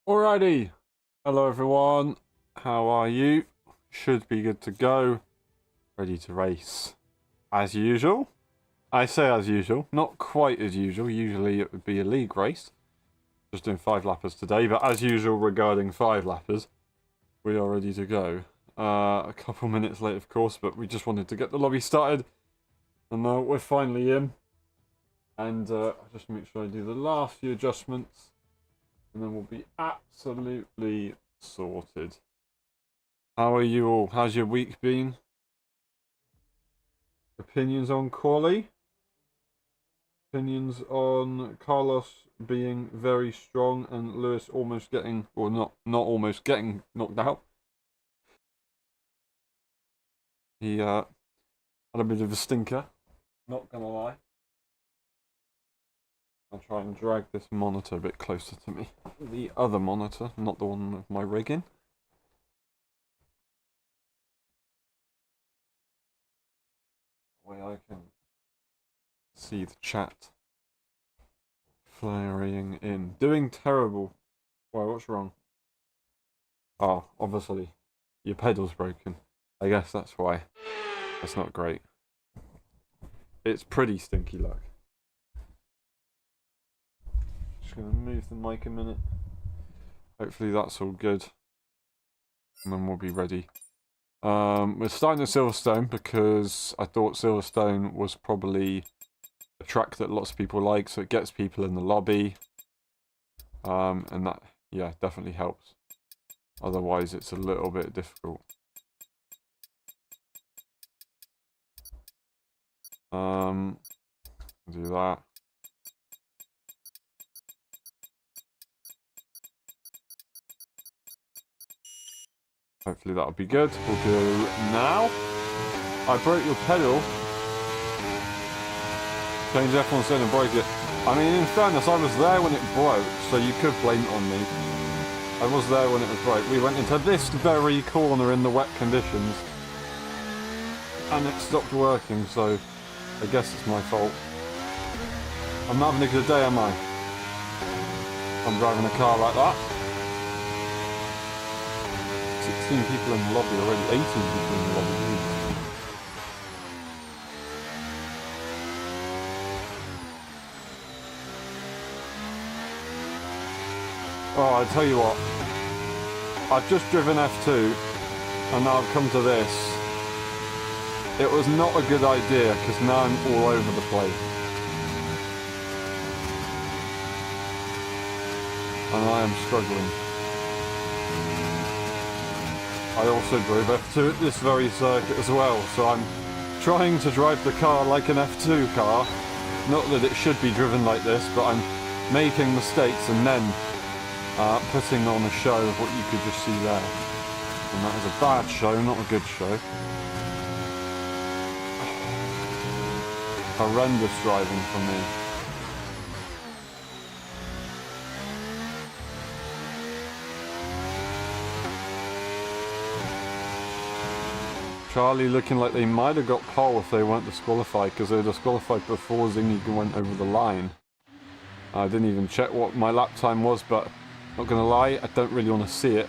Alrighty, hello everyone, how are you? Should be good to go, ready to race. As usual, I say as usual, not quite as usual, usually it would be a league race. Just doing 5-lappers today, but as usual regarding 5-lappers, we are ready to go. A couple minutes late of course, but we just wanted to get the lobby started, and now we're finally in. And I'll just make sure I do the last few adjustments. And then we'll be absolutely sorted. How are you all? How's your week been? Opinions on Quali? Opinions on Carlos being very strong and Lewis almost getting, or not almost getting knocked out. He had a bit of a stinker, not gonna lie. I'll try and drag this monitor a bit closer to me. The other monitor, not the one with my rig in. Way I can see the chat flaring in. Doing terrible. Why, what's wrong? Oh, obviously. Your pedal's broken. I guess that's why. That's not great. It's pretty stinky luck. Just gonna move the mic a minute. Hopefully that's all good. And then we'll be ready. We're starting at Silverstone because I thought Silverstone was probably a track that lots of people like, so it gets people in the lobby. And that, yeah, definitely helps. Otherwise, it's a little bit difficult. Do that. Hopefully that'll be good. We'll go now. I broke your pedal. Change F1 said and break it. I mean, in fairness, I was there when it broke, so you could blame it on me. I was there when it was broke. We went into this very corner in the wet conditions. And it stopped working, so I guess it's my fault. I'm not having a good day, am I? I'm driving a car like that. 16 people in the lobby already, 18 people in the lobby. Oh, I tell you what. I've just driven F2, and now I've come to this. It was not a good idea, because now I'm all over the place. And I am struggling. I also drove F2 at this very circuit as well, so I'm trying to drive the car like an F2 car. Not that it should be driven like this, but I'm making mistakes and then putting on a show of what you could just see there. And that is a bad show, not a good show. Horrendous driving for me. Charlie looking like they might have got pole if they weren't disqualified, because they were disqualified before Zingy went over the line. I didn't even check what my lap time was, but not gonna lie, I don't really want to see it.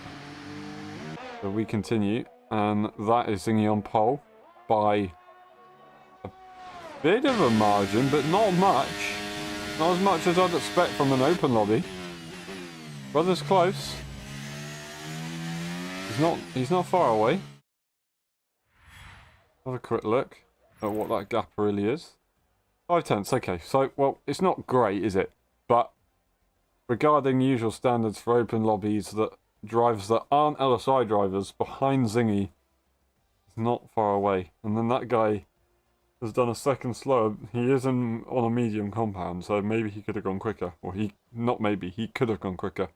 So we continue, and that is Zingy on pole by a bit of a margin, but not much. Not as much as I'd expect from an open lobby. Brother's close. He's not far away. Have a quick look at what that gap really is. 5/10, okay. So, well, it's not great, is it? But regarding usual standards for open lobbies, that drivers that aren't LSI drivers behind Zingy is not far away. And then that guy has done a second slower. He is on a medium compound, so maybe he could have gone quicker. Or he could have gone quicker.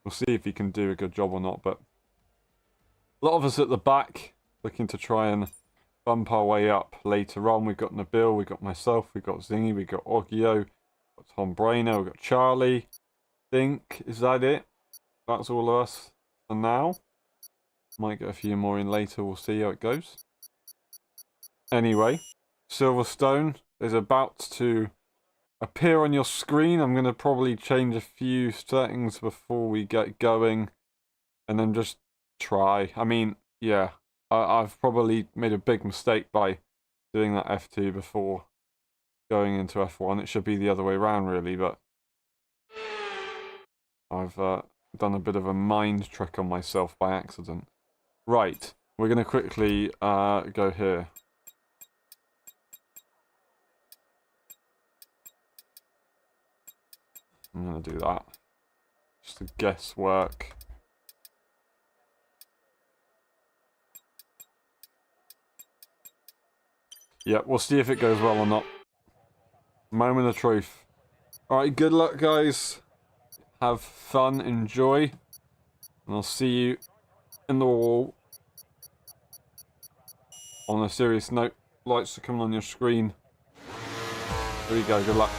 We'll see if he can do a good job or not. But a lot of us at the back looking to try and bump our way up later on. We've got Nabil, we've got myself, we've got Zingy, we've got Oggio, we've got Tom Brainer, we've got Charlie. Is that it? That's all of us for now. Might get a few more in later, we'll see how it goes. Anyway, Silverstone is about to appear on your screen. I'm going to probably change a few settings before we get going, and then just try. I mean, yeah, I've probably made a big mistake by doing that F2 before going into F1. It should be the other way around, really, but I've done a bit of a mind trick on myself by accident. Right, we're going to quickly go here. I'm going to do that. Just a guesswork. Yeah, we'll see if it goes well or not. Moment of truth. Alright, good luck, guys. Have fun, enjoy. And I'll see you in the wall. On a serious note, lights are coming on your screen. There you go, good luck.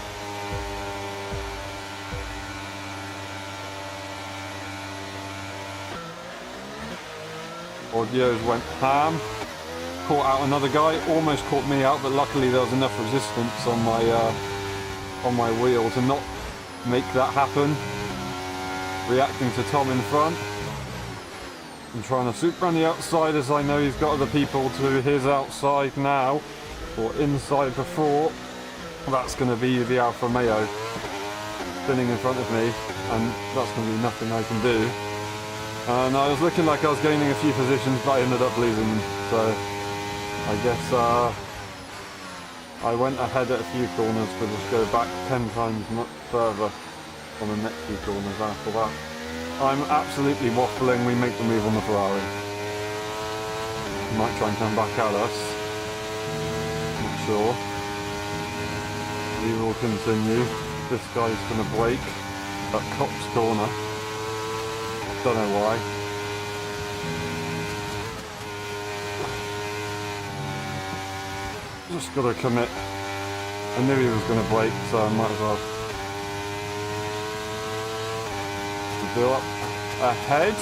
Audios went ham. Caught out another guy, almost caught me out, but luckily there was enough resistance on my wheel to not make that happen. Reacting to Tom in front. I'm trying to swoop around the outside as I know he's got other people to his outside now, or inside before. That's going to be the Alfa Romeo spinning in front of me, and that's going to be nothing I can do. And I was looking like I was gaining a few positions, but I ended up losing them. So I guess I went ahead at a few corners, but just go back 10 times much further on the next few corners after that. I'm absolutely waffling. We make the move on the Ferrari. Might try and come back at us. Not sure. We will continue. This guy's going to brake at Cops corner. Don't know why. Just gotta commit. I knew he was gonna brake, so I might as well. Go up ahead.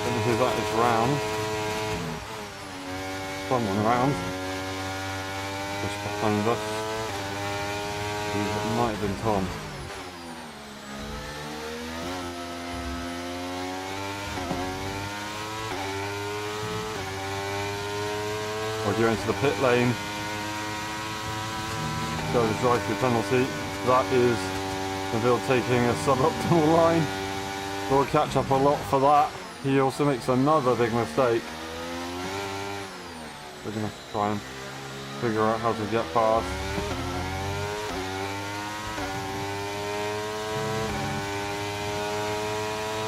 Don't know who that is round. Someone round. Just behind us. It might have been Tom. Or go into the pit lane. Go to drive-through penalty. That is Neville taking a suboptimal line. We'll catch up a lot for that. He also makes another big mistake. We're going to have to try and figure out how to get past.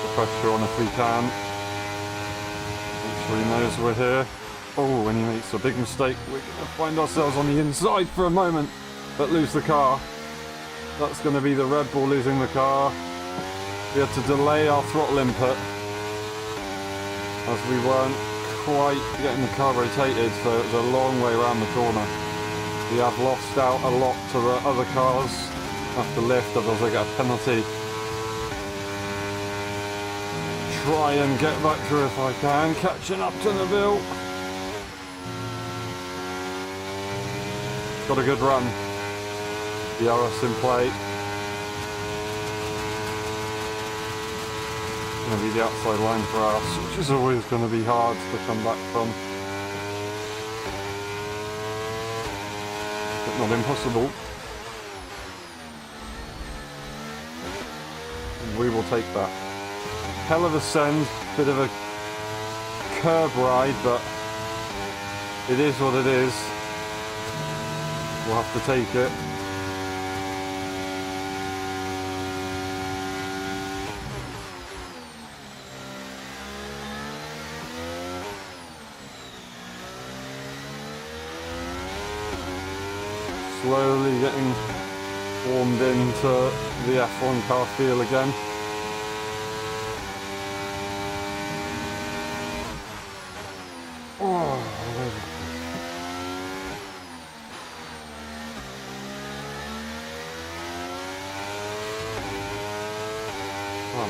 The pressure on if we can. Make sure he knows we're here. Oh, when he makes a big mistake, we're going to find ourselves on the inside for a moment, but lose the car. That's going to be the Red Bull losing the car. We had to delay our throttle input as we weren't quite getting the car rotated, so it was a long way around the corner. We have lost out a lot to the other cars. Have to lift, otherwise I get a penalty. Try and get back through if I can, catching up to Neville. Got a good run. The RS in play. Going to be the outside line for us, which is always going to be hard to come back from. But not impossible. We will take that. Hell of a send, bit of a curb ride, but it is what it is. We'll have to take it. Slowly getting warmed into the F1 car feel again.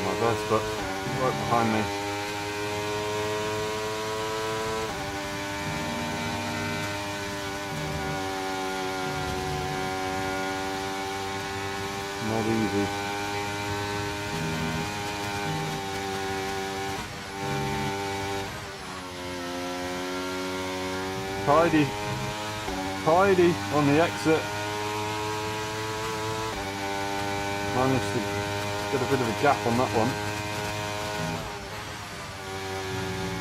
My best, but right behind me. Not easy. Tidy. Tidy on the exit. Managed to get a bit of a gap on that one.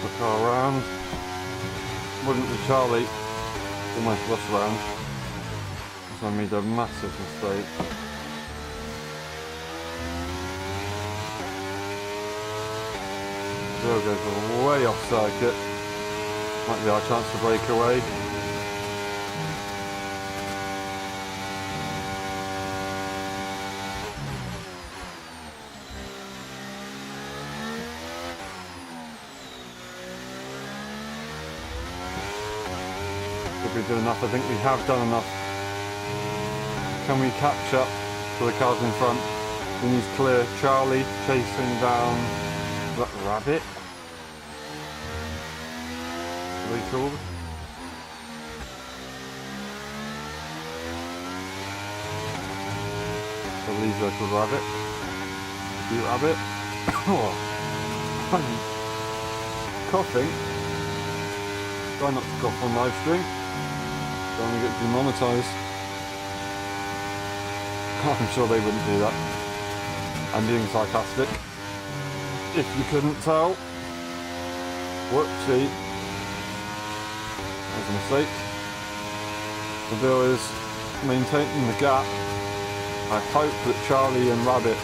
The car around. Wouldn't be Charlie. Almost lost round. So I made a massive mistake. Bill goes way off circuit. Might be our chance to break away. Did we do enough? I think we have done enough. Can we catch up to the cars in front? We need to clear Charlie chasing down that rabbit. What are they called? I believe they're called rabbit. You rabbit. Oh, I'm coughing. Try not to cough on live stream. Don't want to get demonetized. I'm sure they wouldn't do that. I'm being sarcastic. If you couldn't tell. Whoopsie. That's a mistake. The deal is maintaining the gap. I hope that Charlie and Rabbit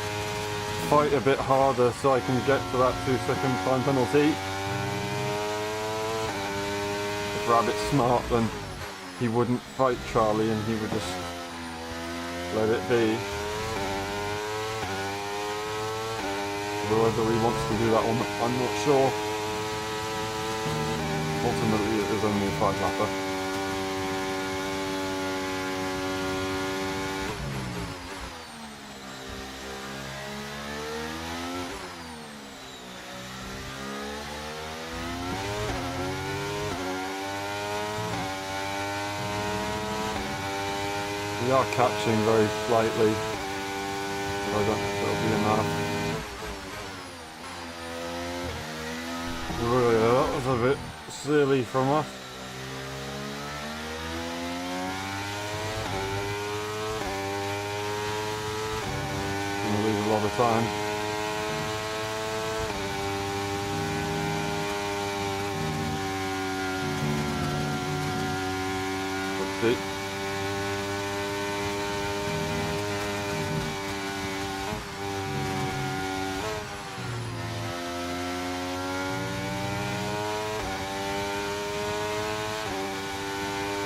fight a bit harder so I can get to that 2-second time penalty. If Rabbit's smart, then he wouldn't fight Charlie and he would just let it be. Whether he wants to do that or not, I'm not sure. Ultimately, it is only a 5-lapper. We are catching very slightly, but I don't think it'll be enough. Really, that was a bit silly from us. Gonna lose a lot of time. Let's see.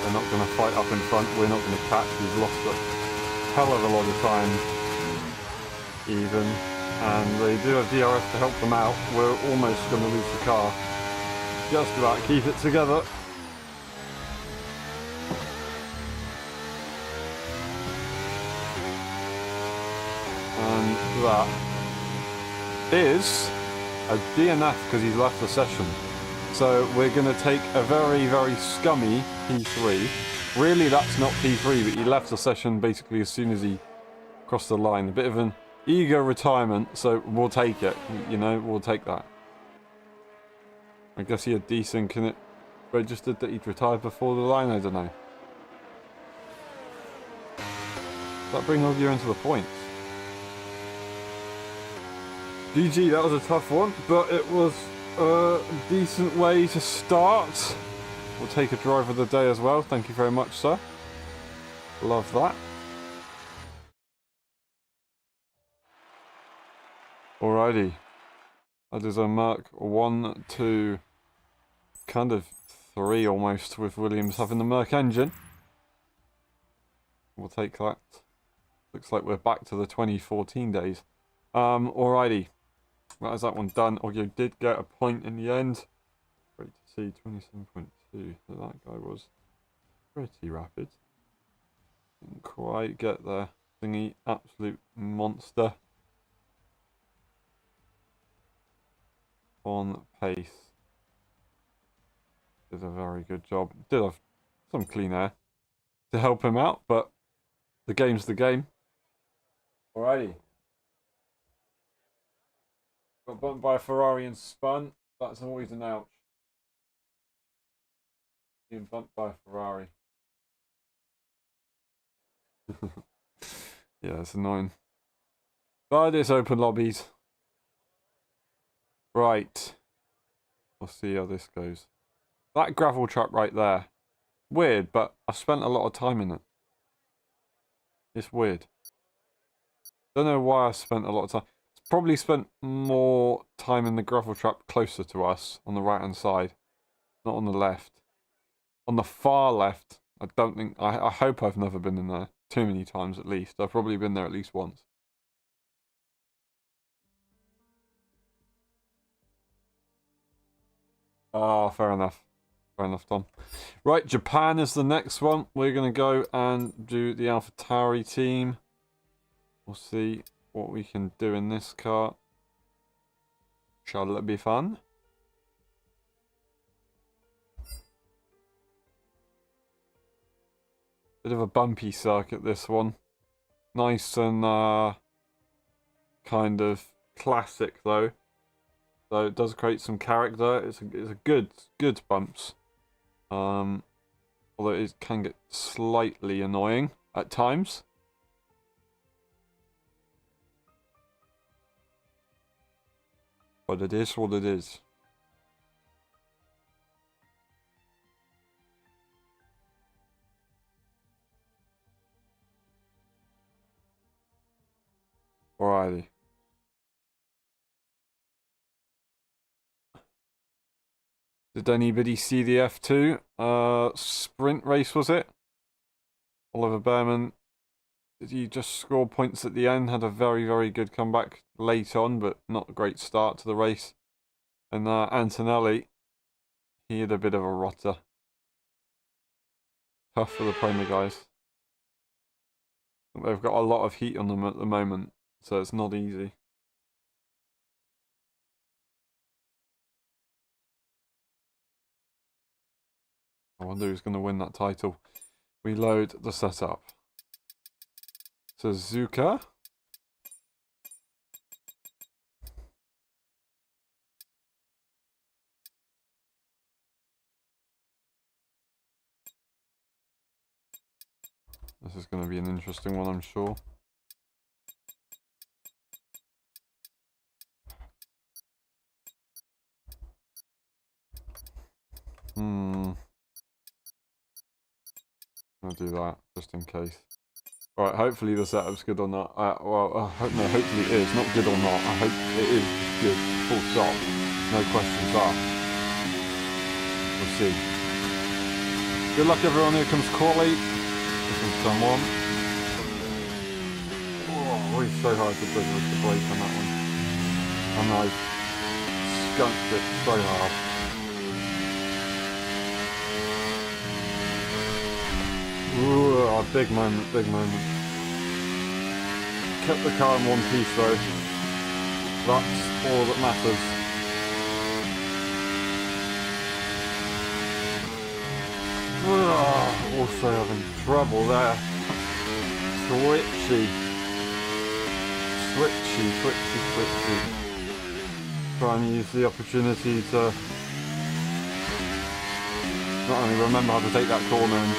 They're not going to fight up in front, we're not going to catch. We've lost a hell of a lot of time even, and they do have DRS to help them out. We're almost going to lose the car. Just about keep it together. And that is a DNF because he's left the session. So we're going to take a very, very scummy P3. Really, that's not P3, but he left the session basically as soon as he crossed the line. A bit of an eager retirement, so we'll take it. You know, we'll take that. I guess he had desync and it registered that he'd retired before the line, I don't know. Does that bring Audio into the points? GG, that was a tough one, but it was a decent way to start. We'll take a driver of the day as well. Thank you very much, sir. Love that. Alrighty. That is a Merc 1, 2, kind of 3 almost, with Williams having the Merc engine. We'll take that. Looks like we're back to the 2014 days. Alrighty. That is that one done. Audio did get a point in the end. Great to see, 27.2. So that guy was pretty rapid. Didn't quite get there. Thingy, absolute monster. On pace. Did a very good job. Did have some clean air to help him out, but the game's the game. Alrighty. Got bumped by a Ferrari and spun. That's always an ouch. Being bumped by a Ferrari. Yeah, it's annoying. But it's open lobbies. Right. We'll see how this goes. That gravel trap right there. Weird, but I spent a lot of time in it. It's weird. Don't know why I spent a lot of time. Probably spent more time in the gravel trap closer to us on the right hand side, not on the left. On the far left, I don't think. I hope I've never been in there too many times at least. I've probably been there at least once. Ah, fair enough. Fair enough, Tom. Right, Japan is the next one. We're going to go and do the AlphaTauri team. We'll see what we can do in this car. Shall it be fun? Bit of a bumpy circuit, this one. Nice and kind of classic, though. So it does create some character. It's a good bumps. Although it can get slightly annoying at times. But it is what it is. Alrighty. Did anybody see the F2? Sprint race, was it? Oliver Behrman. Did he just score points at the end? Had a very, very good comeback late on, but not a great start to the race. And Antonelli, he had a bit of a rotter. Tough for the Prema guys. They've got a lot of heat on them at the moment, so it's not easy. I wonder who's going to win that title. We load the setup. Suzuka. This is going to be an interesting one, I'm sure. I'll do that, just in case. Right, hopefully the setup's good or not. No, hopefully it is. Not good or not. I hope it is good. Full stop. No questions asked. We'll see. Good luck, everyone. Here comes Crawley. This one's turn one. Oh, it's so hard to bring the brake on that one. And I skunked it so hard. Ooh, big moment, big moment. Kept the car in one piece though. That's all that matters. Also having trouble there. Switchy. Try and use the opportunity to not only remember how to take that corner and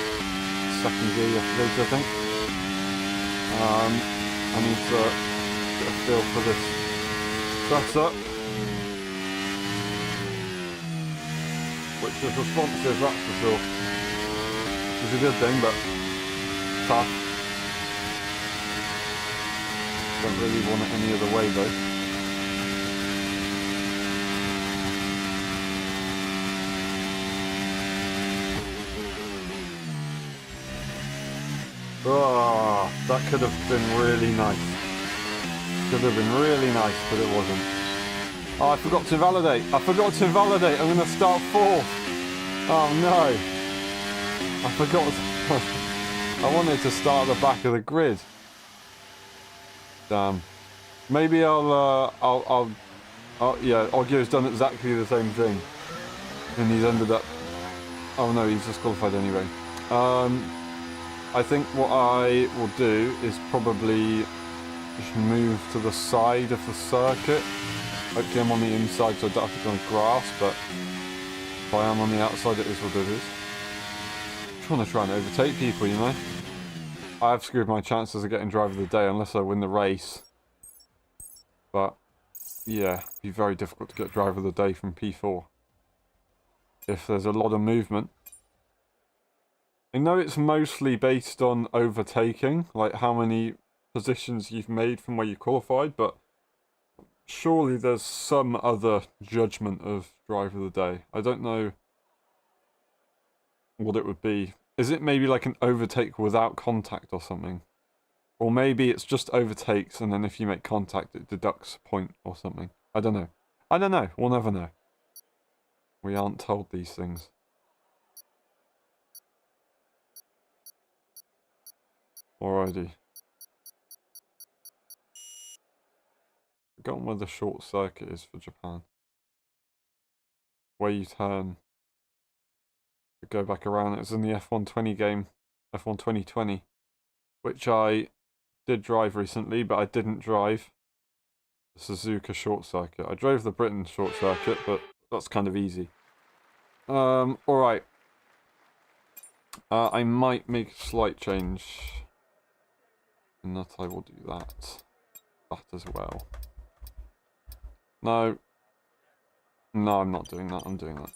second gear yesterday, I think. I need to get a feel for this setup, which is responsive, that's for sure. Which is a good thing, but tough. Don't really want it any other way though. Oh, that could have been really nice. Could have been really nice, but it wasn't. Oh, I forgot to validate. I'm going to start fourth. Oh no. I forgot. I wanted to start at the back of the grid. Damn. Maybe yeah, Oggio's done exactly the same thing. And he's ended up... Oh no, he's disqualified anyway. I think what I will do is probably just move to the side of the circuit. Hopefully I'm on the inside so I don't have to go on grass, but if I am on the outside, it is what it is. I'm trying to try and overtake people, you know? I've screwed my chances of getting driver of the day unless I win the race. But, yeah, it'd be very difficult to get driver of the day from P4. If there's a lot of movement. I know it's mostly based on overtaking, like how many positions you've made from where you qualified, but surely there's some other judgment of driver of the day. I don't know what it would be. Is it maybe like an overtake without contact or something? Or maybe it's just overtakes and then if you make contact it deducts a point or something. I don't know. I don't know. We'll never know. We aren't told these things. Alrighty. Forgotten where the short circuit is for Japan. Where you turn. Go back around. It's in the F120 game. F1 2020. Which I did drive recently, but I didn't drive the Suzuka short circuit. I drove the Britain short circuit, but that's kind of easy. Alright. I might make a slight change. And that I will do that. That as well. No. No, I'm not doing that. I'm doing that.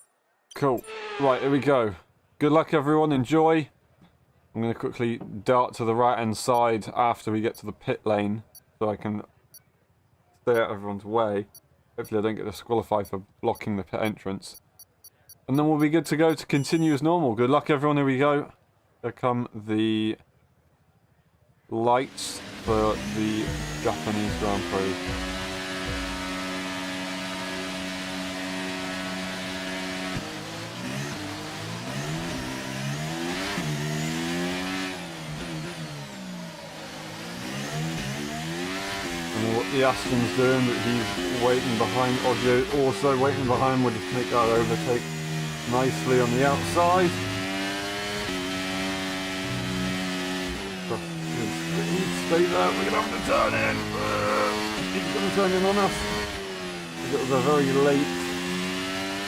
Cool. Right, here we go. Good luck, everyone. Enjoy. I'm going to quickly dart to the right-hand side after we get to the pit lane. So I can stay out of everyone's way. Hopefully I don't get disqualified for blocking the pit entrance. And then we'll be good to go to continue as normal. Good luck, everyone. Here we go. Here come the lights for the Japanese Grand Prix. And what the Aston's doing, but he's waiting behind. Audio also waiting behind. We'll just make that overtake nicely on the outside. Stay there, we're going to have to turn in. He's going to turn in on us. It was a very late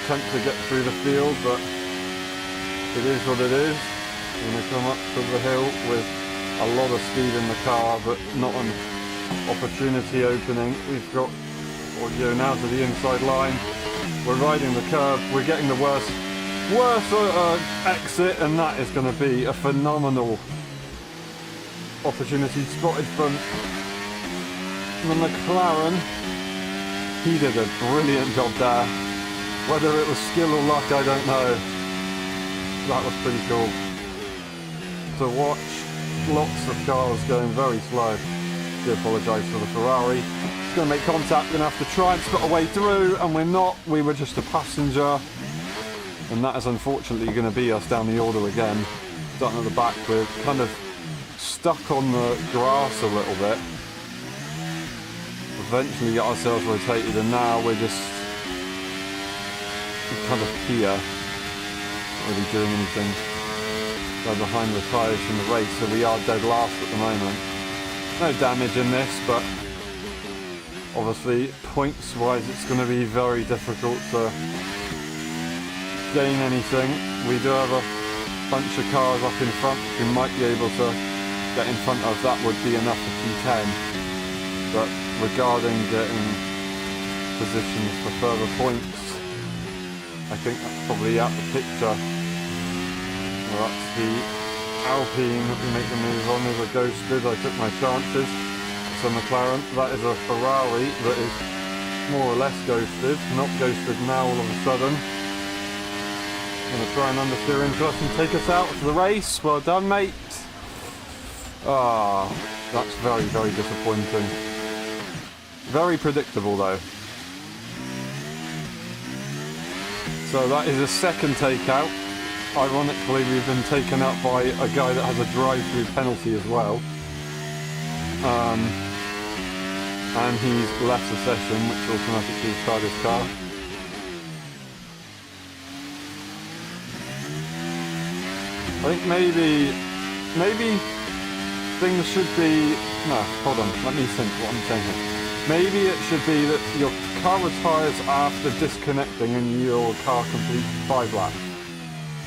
attempt to get through the field, but it is what it is. We're going to come up to the hill with a lot of speed in the car, but not an opportunity opening. We've got audio now to the inside line. We're riding the curb. We're getting the worst exit, and that is going to be a phenomenal opportunity spotted from the McLaren. He did a brilliant job there. Whether it was skill or luck, I don't know. That was pretty cool to watch. Lots of cars going very slow. I do apologise for the Ferrari. It's going to make contact. We're going to have to try and spot a way through, and we're not. We were just a passenger, and that is unfortunately going to be us down the order again. Starting at the back, we're kind of stuck on the grass a little bit. Eventually get ourselves rotated, and now we're just kind of here, not really doing anything. They're behind the tyres from the race, so we are dead last at the moment. No damage in this, but obviously points wise it's going to be very difficult to gain anything. We do have a bunch of cars up in front we might be able to get in front of. That would be enough for P10, but regarding getting positions for further points, I think that's probably out the picture. Well, that's the Alpine that we make the move on. There's a ghosted. I took my chances. It's a McLaren. That is a Ferrari that is more or less ghosted. Not ghosted now all of a sudden. Going to try and understeer into us and take us out to the race. Well done, mate. Ah, that's very, very disappointing. Very predictable, though. So that is a second takeout. Ironically, we've been taken out by a guy that has a drive-through penalty as well. And he's left the session, which automatically started his car. I think maybe things should be No, hold on. Let me think what I'm saying here. Maybe it should be that your car retires after disconnecting and your car completes 5 laps.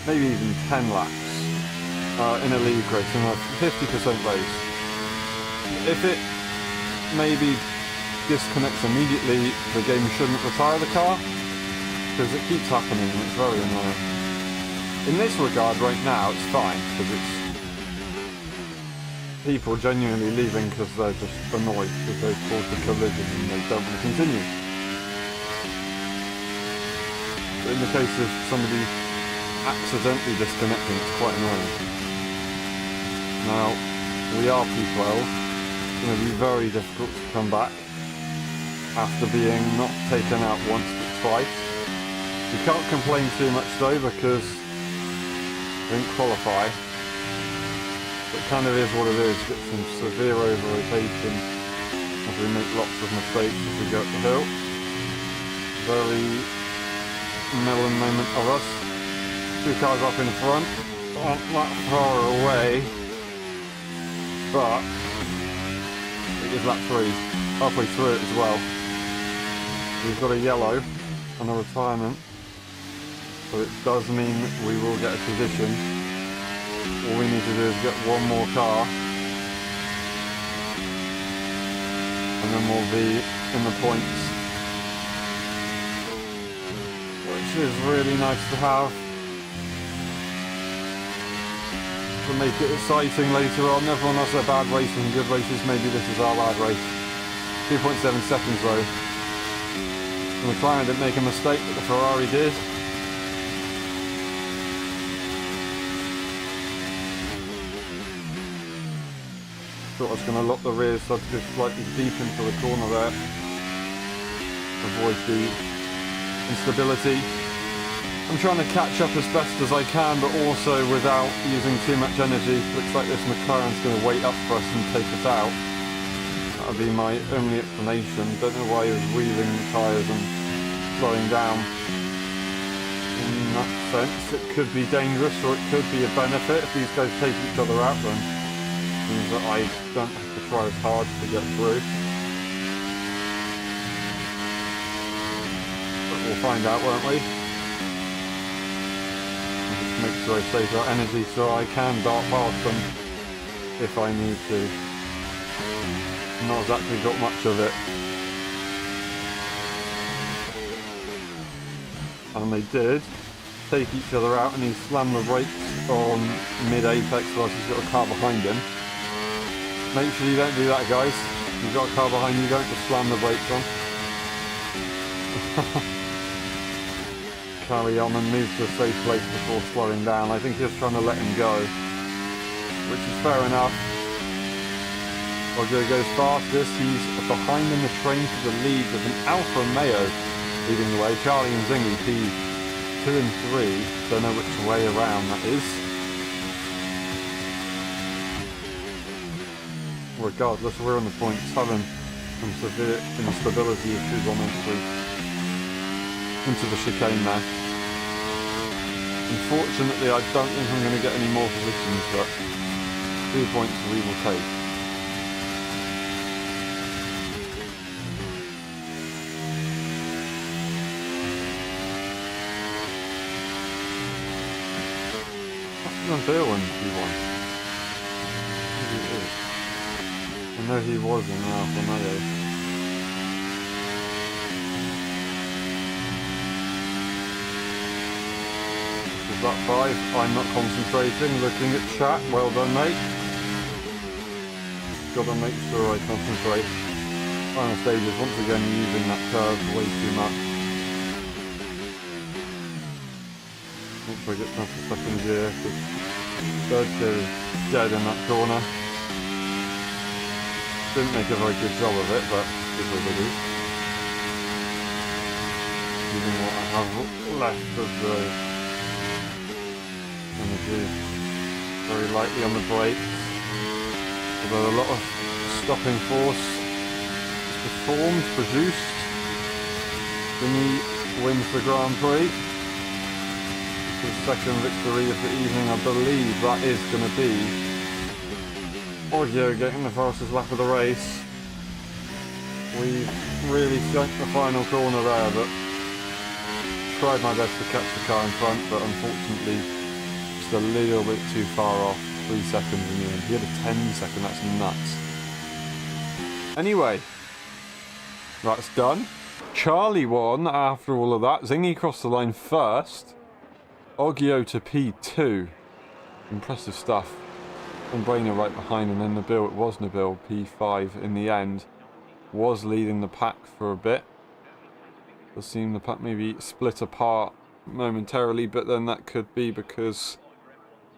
Maybe even 10 laps. In a league race, in a 50% race. If it maybe disconnects immediately, the game shouldn't retire the car. Because it keeps happening and it's very annoying. In this regard right now, it's fine. Because it's people genuinely leaving because they're just annoyed because they've caused a collision and they don't want to continue. But in the case of somebody accidentally disconnecting, it's quite annoying. Now, we are P12. It's going to be very difficult to come back after being not taken out once but twice. You can't complain too much though because we didn't qualify. It kind of is what it is. Get some severe over-rotation as we make lots of mistakes as we go up the hill. Very melon moment of us. 2 cars up in front, not that far away, but it is lap 3, halfway through it as well. We've got a yellow and a retirement, so it does mean we will get a position. All we need to do is get one more car and then we'll be in the points, which is really nice to have to make it exciting later on. Everyone has their bad races and good races. Maybe this is our bad race. 2.7 seconds though. The McLaren didn't make a mistake, but the Ferrari did. Thought I was going to lock the rear, so I'd go slightly deep into the corner there. Avoid the instability. I'm trying to catch up as best as I can, but also without using too much energy. Looks like this McLaren's going to wait up for us and take us out. That would be my only explanation. Don't know why he was weaving the tyres and slowing down. In that sense, it could be dangerous or it could be a benefit if these guys take each other out then. Means that I don't have to try as hard to get through. But we'll find out, won't we? And just make sure I save our energy so I can dart past them if I need to. Not exactly got much of it. And they did take each other out and he slammed the brakes on mid-apex whilst he's got a car behind him. Make sure you don't do that, guys. If you've got a car behind you, don't just slam the brakes on. Carry on and move to a safe place before slowing down. I think he was trying to let him go, which is fair enough. Roger goes fastest. He's behind in the train to the lead with an Alfa Romeo leading the way. Charlie and Zingy, P2 and 3. Don't know which way around that is. Regardless, we're on the points, having some severe instability issues on into the chicane now. Unfortunately, I don't think I'm going to get any more positions, but 2 points we will take. What's he going to do when he won? Maybe it is. I know he was in Alfa Romeo. Is that 5? I'm not concentrating, looking at chat. Well done, mate. Gotta make sure I concentrate. Final stages, once again using that curve way too much. Make sure I get past the second gear, because third gear is dead in that corner. Didn't make a very good job of it, but it was what it is. Using what I have left of the energy very lightly on the brakes. Although a lot of stopping force is performed, produced. Vinny wins the Grand Prix. His second victory of the evening, I believe that is going to be Audio getting the fastest lap of the race. We really skunked the final corner there, but tried my best to catch the car in front, but unfortunately just a little bit too far off. 3 seconds in the end. He had a 10-second, that's nuts. Anyway, that's done. Charlie won after all of that. Zingy crossed the line first. Oggio to P2. Impressive stuff. And Brainer right behind, and then Nabil, it was Nabil, P5 in the end. Was leading the pack for a bit. Does seem the pack maybe split apart momentarily, but then that could be because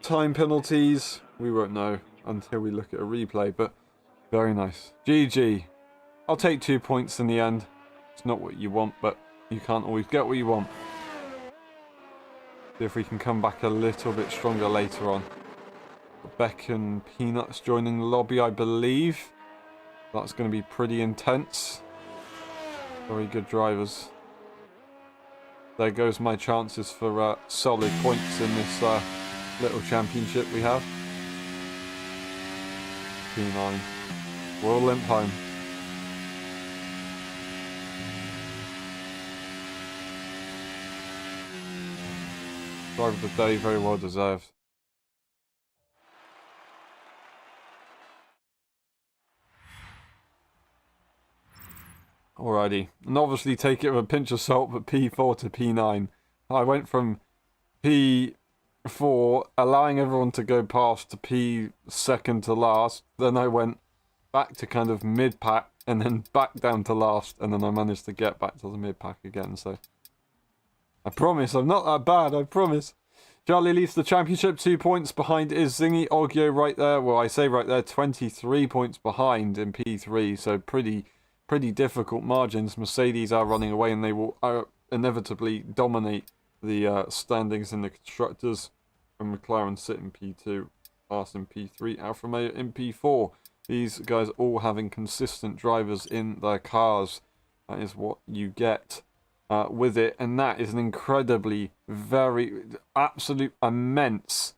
time penalties. We won't know until we look at a replay, but very nice. GG. I'll take 2 points in the end. It's not what you want, but you can't always get what you want. See if we can come back a little bit stronger later on. Beck and Peanuts joining the lobby, I believe. That's going to be pretty intense. Very good drivers. There goes my chances for solid points in this little championship we have. P9. We'll limp home. Driver of the day, very well deserved. Alrighty, and obviously take it with a pinch of salt, but P4 to P9. I went from P4, allowing everyone to go past, to P second to last. Then I went back to kind of mid-pack, and then back down to last, and then I managed to get back to the mid-pack again, so... I promise, I'm not that bad, I promise. Charlie leads the championship, 2 points behind is Zingy. Oggio right there, well I say right there, 23 points behind in P3, so pretty difficult margins. Mercedes are running away, and they will inevitably dominate the standings in the constructors. And McLaren sit in P2, Haas in P3, Alfa Romeo in P4. These guys all having consistent drivers in their cars. That is what you get with it, and that is an incredibly, absolute immense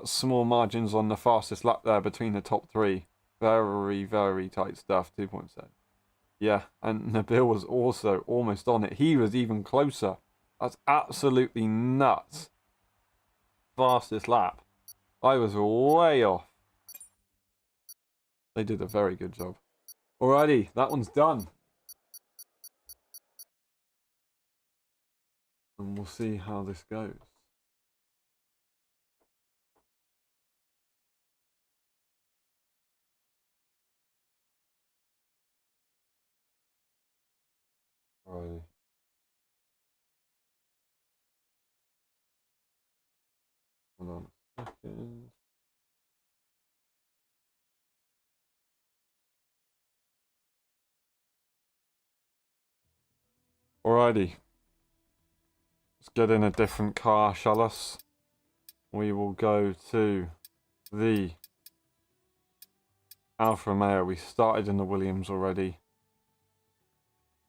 small margins on the fastest lap there between the top three. Very tight stuff. 2.7. Yeah, and Nabil was also almost on it. He was even closer. That's absolutely nuts. Fastest lap. I was way off. They did a very good job. Alrighty, that one's done. And we'll see how this goes. Alrighty. Hold on a second. Alrighty. Let's get in a different car, shall us? We will go to the Alfa Romeo. We started in the Williams already.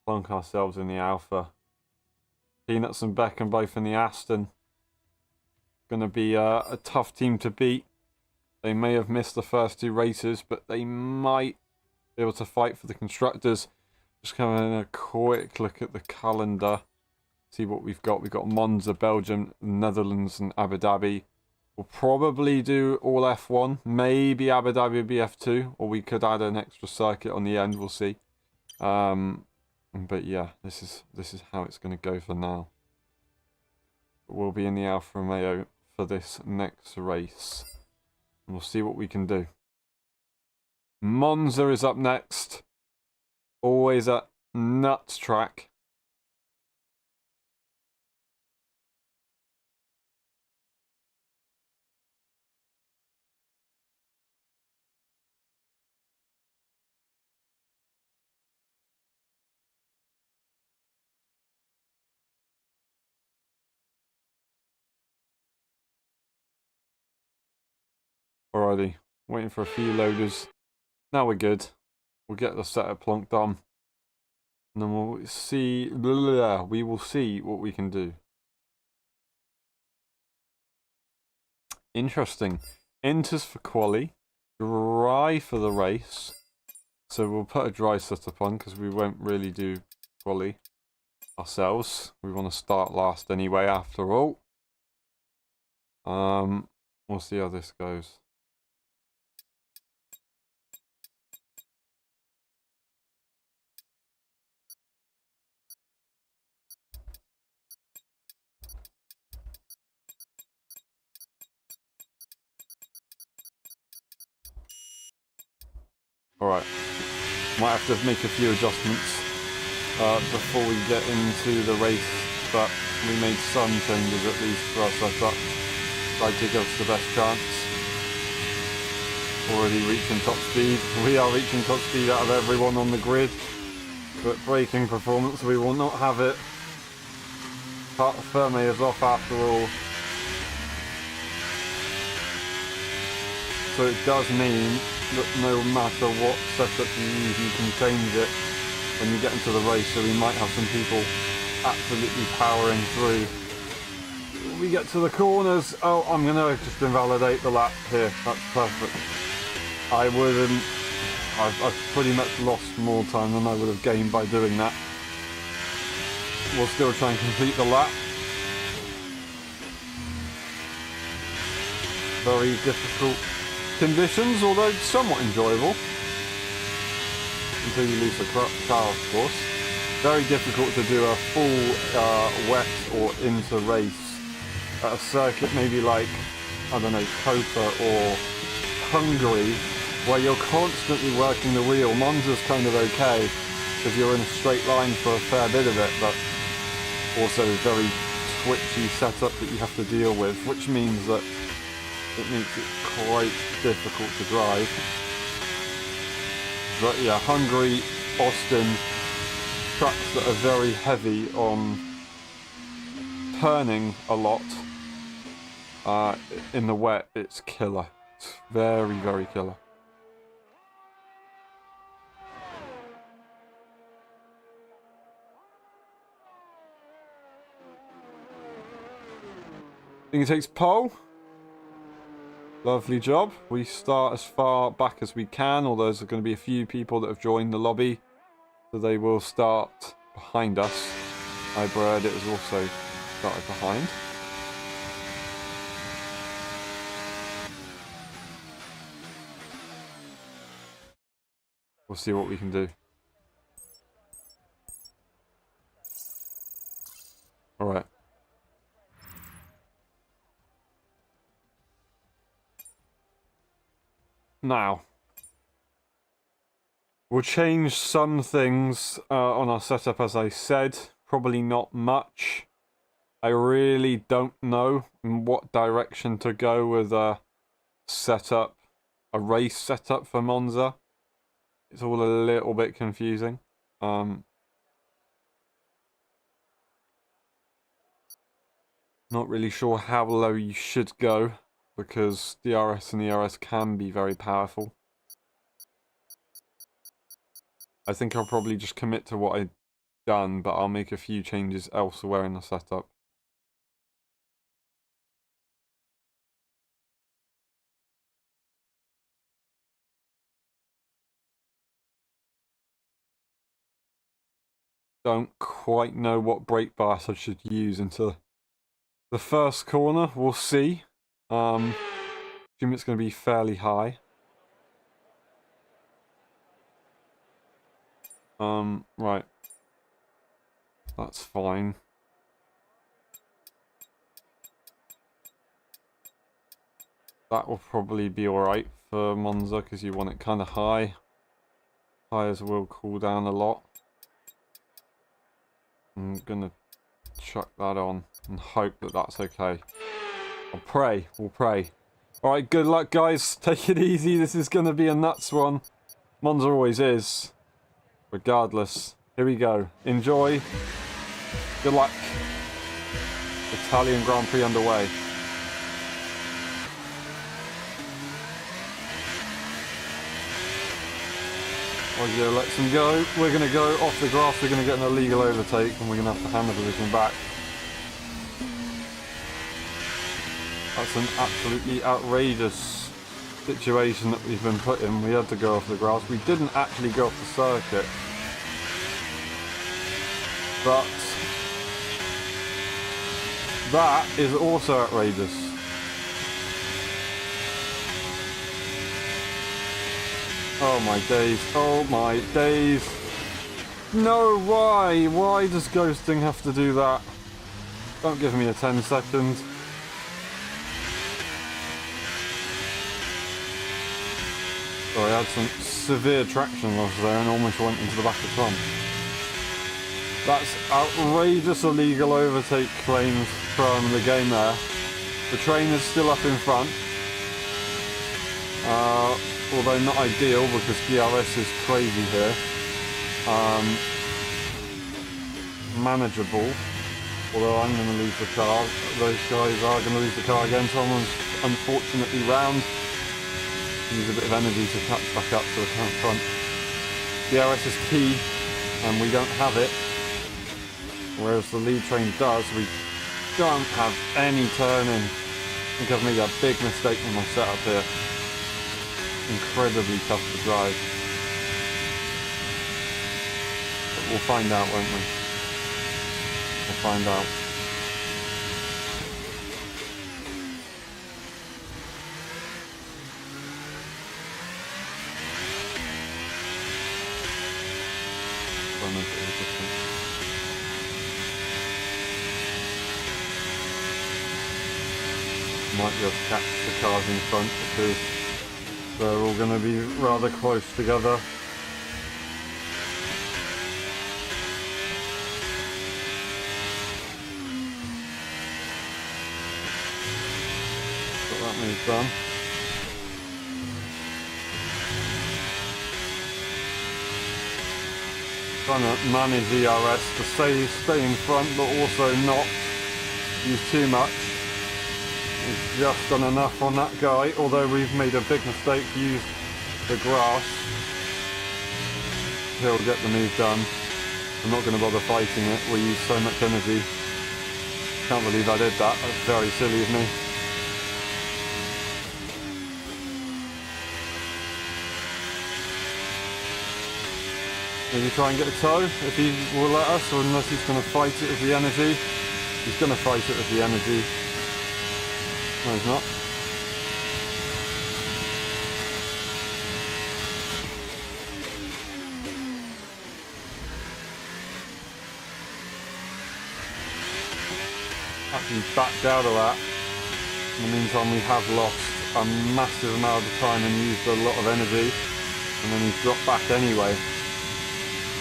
Plunk ourselves in the Alfa. Peanuts and Beckham both in the Aston. Going to be a tough team to beat. They may have missed the first 2 races, but they might be able to fight for the constructors. Just having a quick look at the calendar. See what we've got. We've got Monza, Belgium, Netherlands, and Abu Dhabi. We'll probably do all F1. Maybe Abu Dhabi will be F2, or we could add an extra circuit on the end. We'll see. But yeah, this is how it's going to go for now. We'll be in the Alfa Romeo for this next race. And we'll see what we can do. Monza is up next. Always a nuts track. Alrighty, waiting for a few loaders. Now we're good. We'll get the setup plonked on. And then we'll see, we will see what we can do. Interesting. Enters for quali. dry for the race. So we'll put a dry setup on because we won't really do quali ourselves. We want to start last anyway after all. We'll see how this goes. Alright, might have to make a few adjustments before we get into the race, but we made some changes at least for our setup. Tried to give us the best chance. Already reaching top speed. We are reaching top speed out of everyone on the grid. But braking performance, we will not have it. Ferme is off after all. So it does mean that no matter what setup you use, you can change it when you get into the race. So we might have some people absolutely powering through. When we get to the corners, oh, I'm going to just invalidate the lap here. That's perfect. I've pretty much lost more time than I would have gained by doing that. We'll still try and complete the lap. Very difficult conditions, although somewhat enjoyable. Until you lose the car, of course. Very difficult to do a full wet or into race at a circuit maybe like, I don't know, Copa or Hungary, where you're constantly working the wheel. Monza's kind of okay, because you're in a straight line for a fair bit of it, but also very twitchy setup that you have to deal with, which means that it makes it quite difficult to drive. But yeah, Hungary, Austin, tracks that are very heavy on turning a lot. In the wet, it's killer. It's very, very killer. I think it takes pole. Lovely job. We start as far back as we can, although there's going to be a few people that have joined the lobby, so they will start behind us. Hybrid, it was also started behind. We'll see what we can do. Alright. Now, we'll change some things on our setup, as I said. Probably not much. I really don't know in what direction to go with a setup, a race setup for Monza. It's all a little bit confusing. Not really sure how low you should go, because DRS and ERS can be very powerful. I think I'll probably just commit to what I've done, but I'll make a few changes elsewhere in the setup. Don't quite know what brake bars I should use into the first corner. We'll see. Assume it's going to be fairly high. Right. That's fine. That will probably be alright for Monza, because you want it kind of high. Tires will cool down a lot. I'm gonna chuck that on and hope that that's okay. I'll pray. We'll pray. Alright, good luck, guys. Take it easy. This is gonna be a nuts one. Monza always is. Regardless. Here we go. Enjoy. Good luck. Italian Grand Prix underway. Oggio lets them go. We're going to go off the grass. We're going to get an illegal overtake, and we're going to have to hand the position back. That's an absolutely outrageous situation that we've been put in. We had to go off the grass. We didn't actually go off the circuit. But that is also outrageous. Oh my days. Oh my days. No, why? Why does ghosting have to do that? Don't give me a 10 second. So I had some severe traction loss there and almost went into the back of Tom. That's outrageous illegal overtake claims from the game there. The train is still up in front. Although not ideal because DRS is crazy here. Manageable. Although I'm going to lose the car. Those guys are going to lose the car again. Someone's unfortunately round. Use a bit of energy to catch back up to the front. DRS is key and we don't have it. Whereas the lead train does. We don't have any turning. I think I've made a big mistake with my setup here. Incredibly tough to drive. But we'll find out, won't we? We'll find out. Might be able to catch the cars in front because they're all going to be rather close together. Got that move done. Trying to manage ERS to stay in front but also not use too much. We've just done enough on that guy, although we've made a big mistake, used the grass. He'll get the move done. I'm not going to bother fighting it, we use so much energy. Can't believe I did that, that's very silly of me. Maybe try and get a tow, if he will let us, or unless he's going to fight it with the energy. He's going to fight it with the energy. No, he's not. Actually backed out of that. In the meantime, we have lost a massive amount of time and used a lot of energy. And then he's dropped back anyway.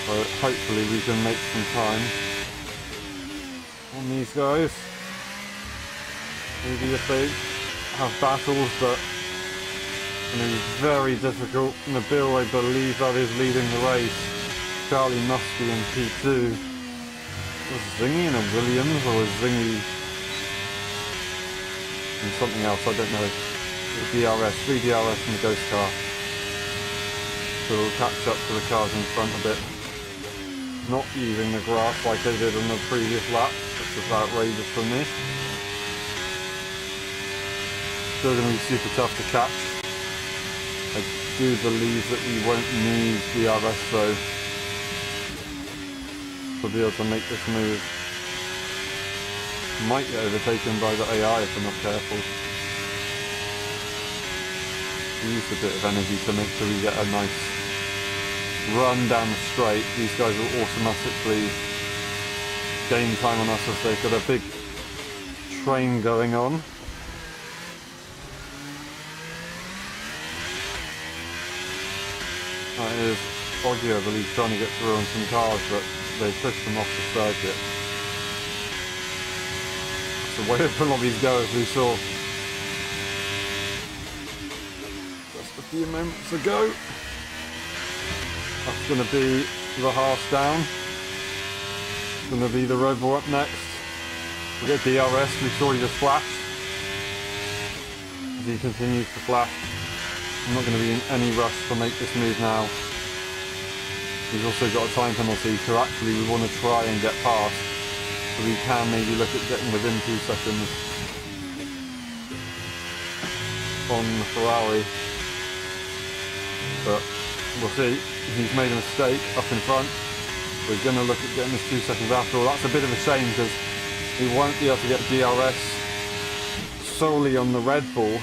So hopefully we can make some time on these guys. Maybe if they have battles, but it's going to be very difficult. Nabil, I believe that is leading the race. Charlie must be in P2. Was Zingy in a Williams or was Zingy in something else? I don't know. DRS, 3 DRS in the ghost car. So we'll catch up to the cars in front a bit. Not using the grass like I did on the previous lap, which was outrageous for me. Still going to be super tough to catch. I do believe that we won't need DRS though to be able to make this move. Might get overtaken by the AI if we're not careful. We used a bit of energy to make sure we get a nice run down the straight. These guys will automatically gain time on us if they've got a big train going on. That is Foggy, I believe, trying to get through on some cars, but they pushed them off the circuit. That's the way the Lobbies go, as we saw just a few moments ago. That's going to be the half down. It's going to be the Robo up next. We'll get DRS, we saw he just flashed. As he continues to flash. I'm not going to be in any rush to make this move now. He's also got a time penalty, so actually we want to try and get past. So we can maybe look at getting within 2 seconds on the Ferrari. But we'll see. He's made a mistake up in front. We're going to look at getting this 2 seconds after all. That's a bit of a shame because we won't be able to get DRS solely on the Red Bull.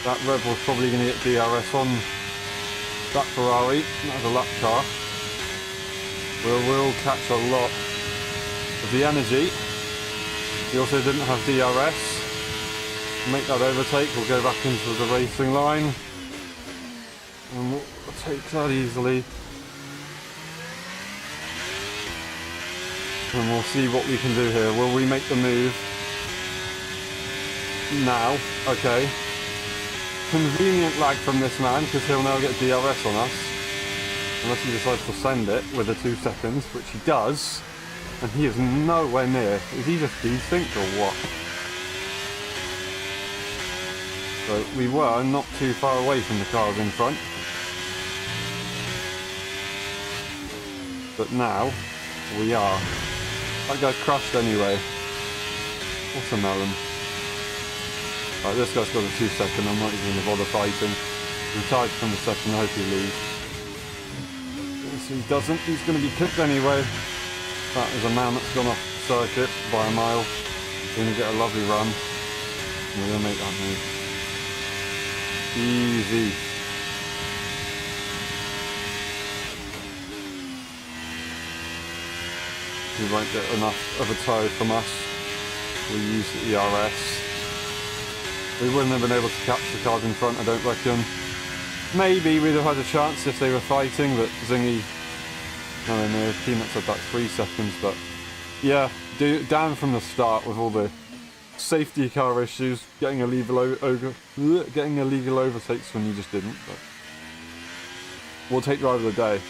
That Red Bull's probably going to get DRS on that Ferrari. That's a lap car. We'll catch a lot of the energy. He also didn't have DRS. Make that overtake. We'll go back into the racing line. And we'll take that easily. And we'll see what we can do here. Will we make the move? Now. Okay. Convenient lag from this man, because he'll now get DRS on us. Unless he decides to send it with the 2 seconds, which he does. And he is nowhere near. Is he just desynced or what? So we were not too far away from the cars in front. But now, we are. That guy's crashed anyway. What's a melon? Right, this guy's got a 2 second, I'm not even going to bother fighting. Retired from the second, I hope he leaves. If he doesn't, he's going to be kicked anyway. That is a man that's gone off the circuit by a mile. We're going to get a lovely run. And we're going to make that move. Easy. He won't get enough of a tow from us. We'll use the ERS. We wouldn't have been able to catch the cars in front, I don't reckon. Maybe we'd have had a chance if they were fighting, but Zingy... I don't know, Peanuts had that 3 seconds, but... Yeah, down from the start with all the safety car issues, getting illegal overtakes when you just didn't, but... We'll take driver of the day.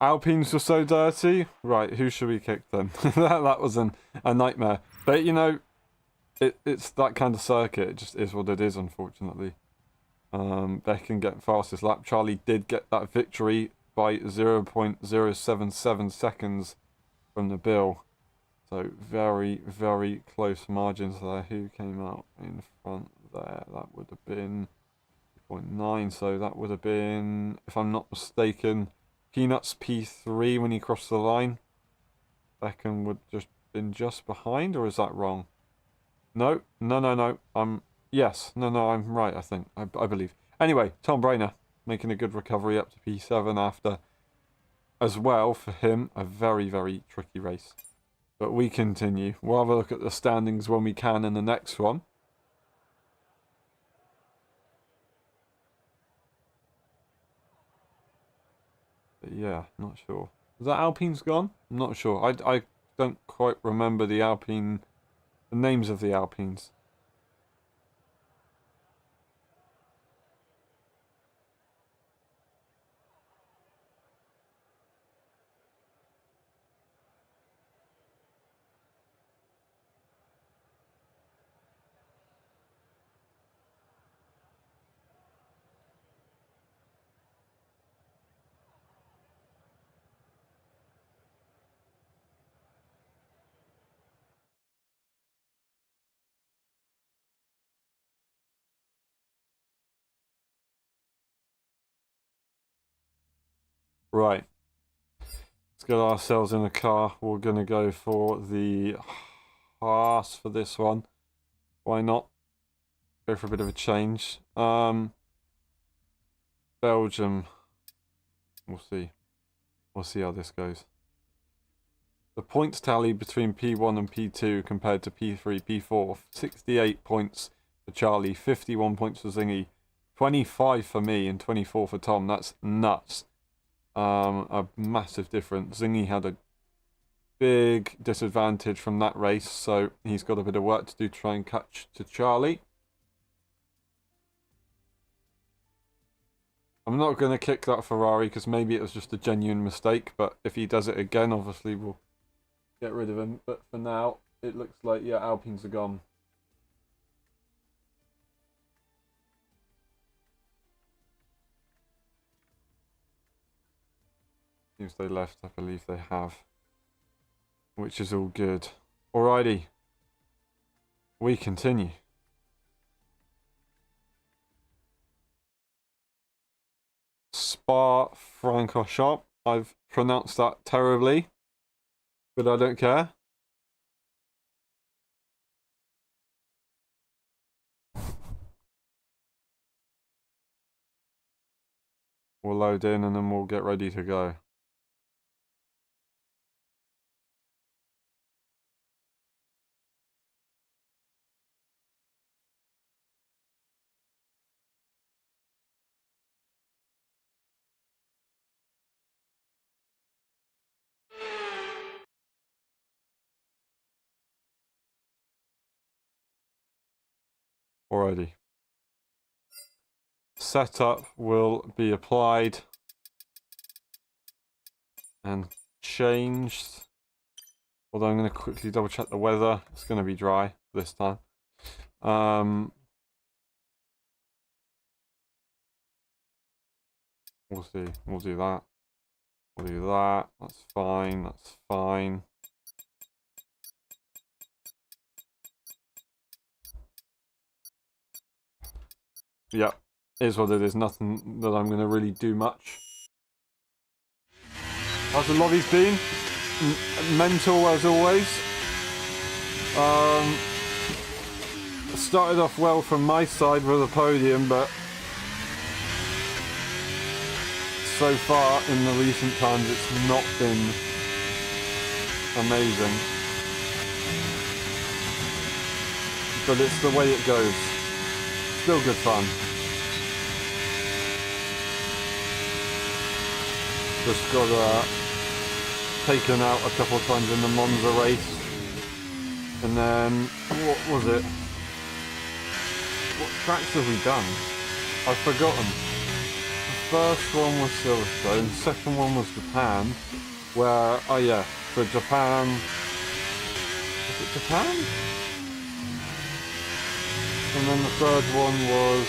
Alpines were so dirty. Right, who should we kick then? that was a nightmare. But you know, it's that kind of circuit. It just is what it is, unfortunately. Beckham getting fastest lap. Charlie did get that victory by 0.077 seconds from the bill. So very, very close margins there. Who came out in front there? That would have been 0.9. So that would have been, if I'm not mistaken, Peanuts P3 when he crossed the line. Beckham would just been just behind, or is that wrong? No. Yes. No, I'm right, I think. I believe. Anyway, Tom Brainer making a good recovery up to P7 after, as well, for him, a very, very tricky race. But we continue. We'll have a look at the standings when we can in the next one. But yeah, not sure. Is that Alpine's gone? I'm not sure. I don't quite remember the names of the Alpines. Right. Let's get ourselves in a car. We're going to go for the Haas for this one. Why not? Go for a bit of a change. Belgium. We'll see. We'll see how this goes. The points tally between P1 and P2 compared to P3, P4. 68 points for Charlie, 51 points for Zingy, 25 for me, and 24 for Tom. That's nuts. A massive difference. Zingy had a big disadvantage from that race, so he's got a bit of work to do to try and catch to Charlie. I'm not going to kick that Ferrari because maybe it was just a genuine mistake, but if he does it again, obviously we'll get rid of him. But for now, it looks like, yeah, Alpines are gone. Seems they left, I believe they have. Which is all good. Alrighty. We continue. Spa Francorchamps. I've pronounced that terribly, but I don't care. We'll load in and then we'll get ready to go. Alrighty. Setup will be applied and changed. Although I'm going to quickly double check the weather. It's going to be dry this time. We'll see. We'll do that. We'll do that. That's fine. That's fine. Yep. Is what it is. Nothing that I'm going to really do much. How's the lobbies been? Mental as always. Started off well from my side with a podium, but so far in the recent times it's not been amazing. But it's the way it goes. Still good fun. Just got taken out a couple of times in the Monza race. And then, what was it? What tracks have we done? I've forgotten. The first one was Silverstone, the second one was Japan, where, oh yeah, for Japan, was it Japan? And then the third one was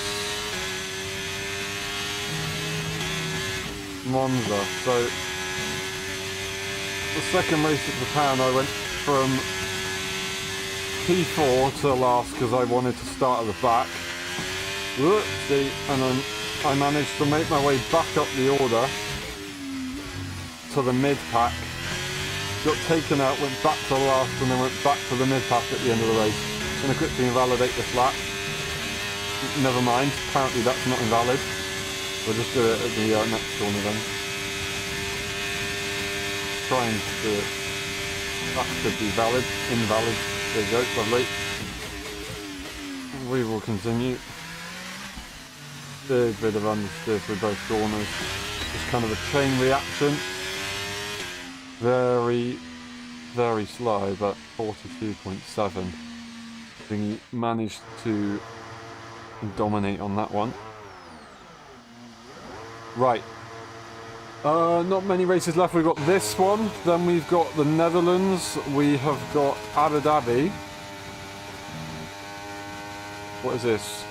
Monza. So, the second race at Japan I went from P4 to last because I wanted to start at the back. Whoopsie, and then I managed to make my way back up the order to the mid-pack. Got taken out, went back to the last, and then went back to the mid-pack at the end of the race. I'm going to quickly invalidate this lap. Never mind, apparently that's not invalid. We'll just do it at the next corner then. Trying to do it. That could be valid, invalid. There you go, lovely. We will continue. Big bit of understeer through both corners. Just kind of a chain reaction. Very, very slow, but 42.7. I think he managed to dominate on that one. Right. Not many races left. We've got this one, then we've got the Netherlands, we have got Abu Dhabi. What is this?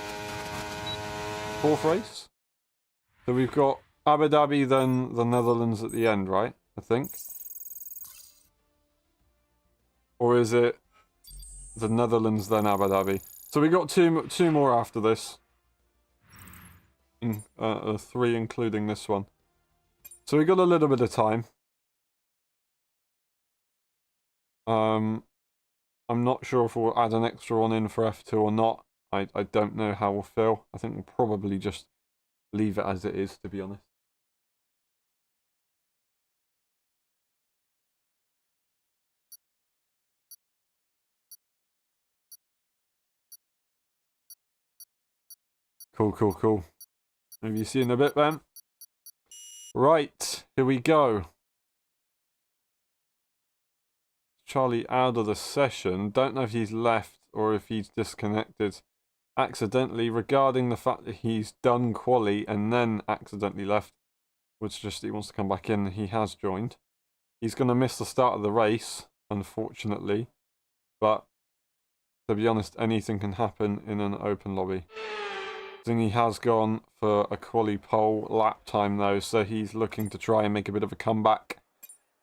Fourth race? So we've got Abu Dhabi, then the Netherlands at the end, right? I think. Or is it the Netherlands, then Abu Dhabi? So we got two more after this. Three including this one. So we got a little bit of time. I'm not sure if we'll add an extra one in for F2 or not. I don't know how we'll feel. I think we'll probably just leave it as it is, to be honest. Cool, cool, cool. Maybe see you in a bit then. Right, here we go. Charlie out of the session. Don't know if he's left or if he's disconnected accidentally, regarding the fact that he's done quali and then accidentally left, which just he wants to come back in. He has joined. He's going to miss the start of the race, unfortunately, but to be honest, anything can happen in an open lobby. I think he has gone for a quali pole lap time though, so he's looking to try and make a bit of a comeback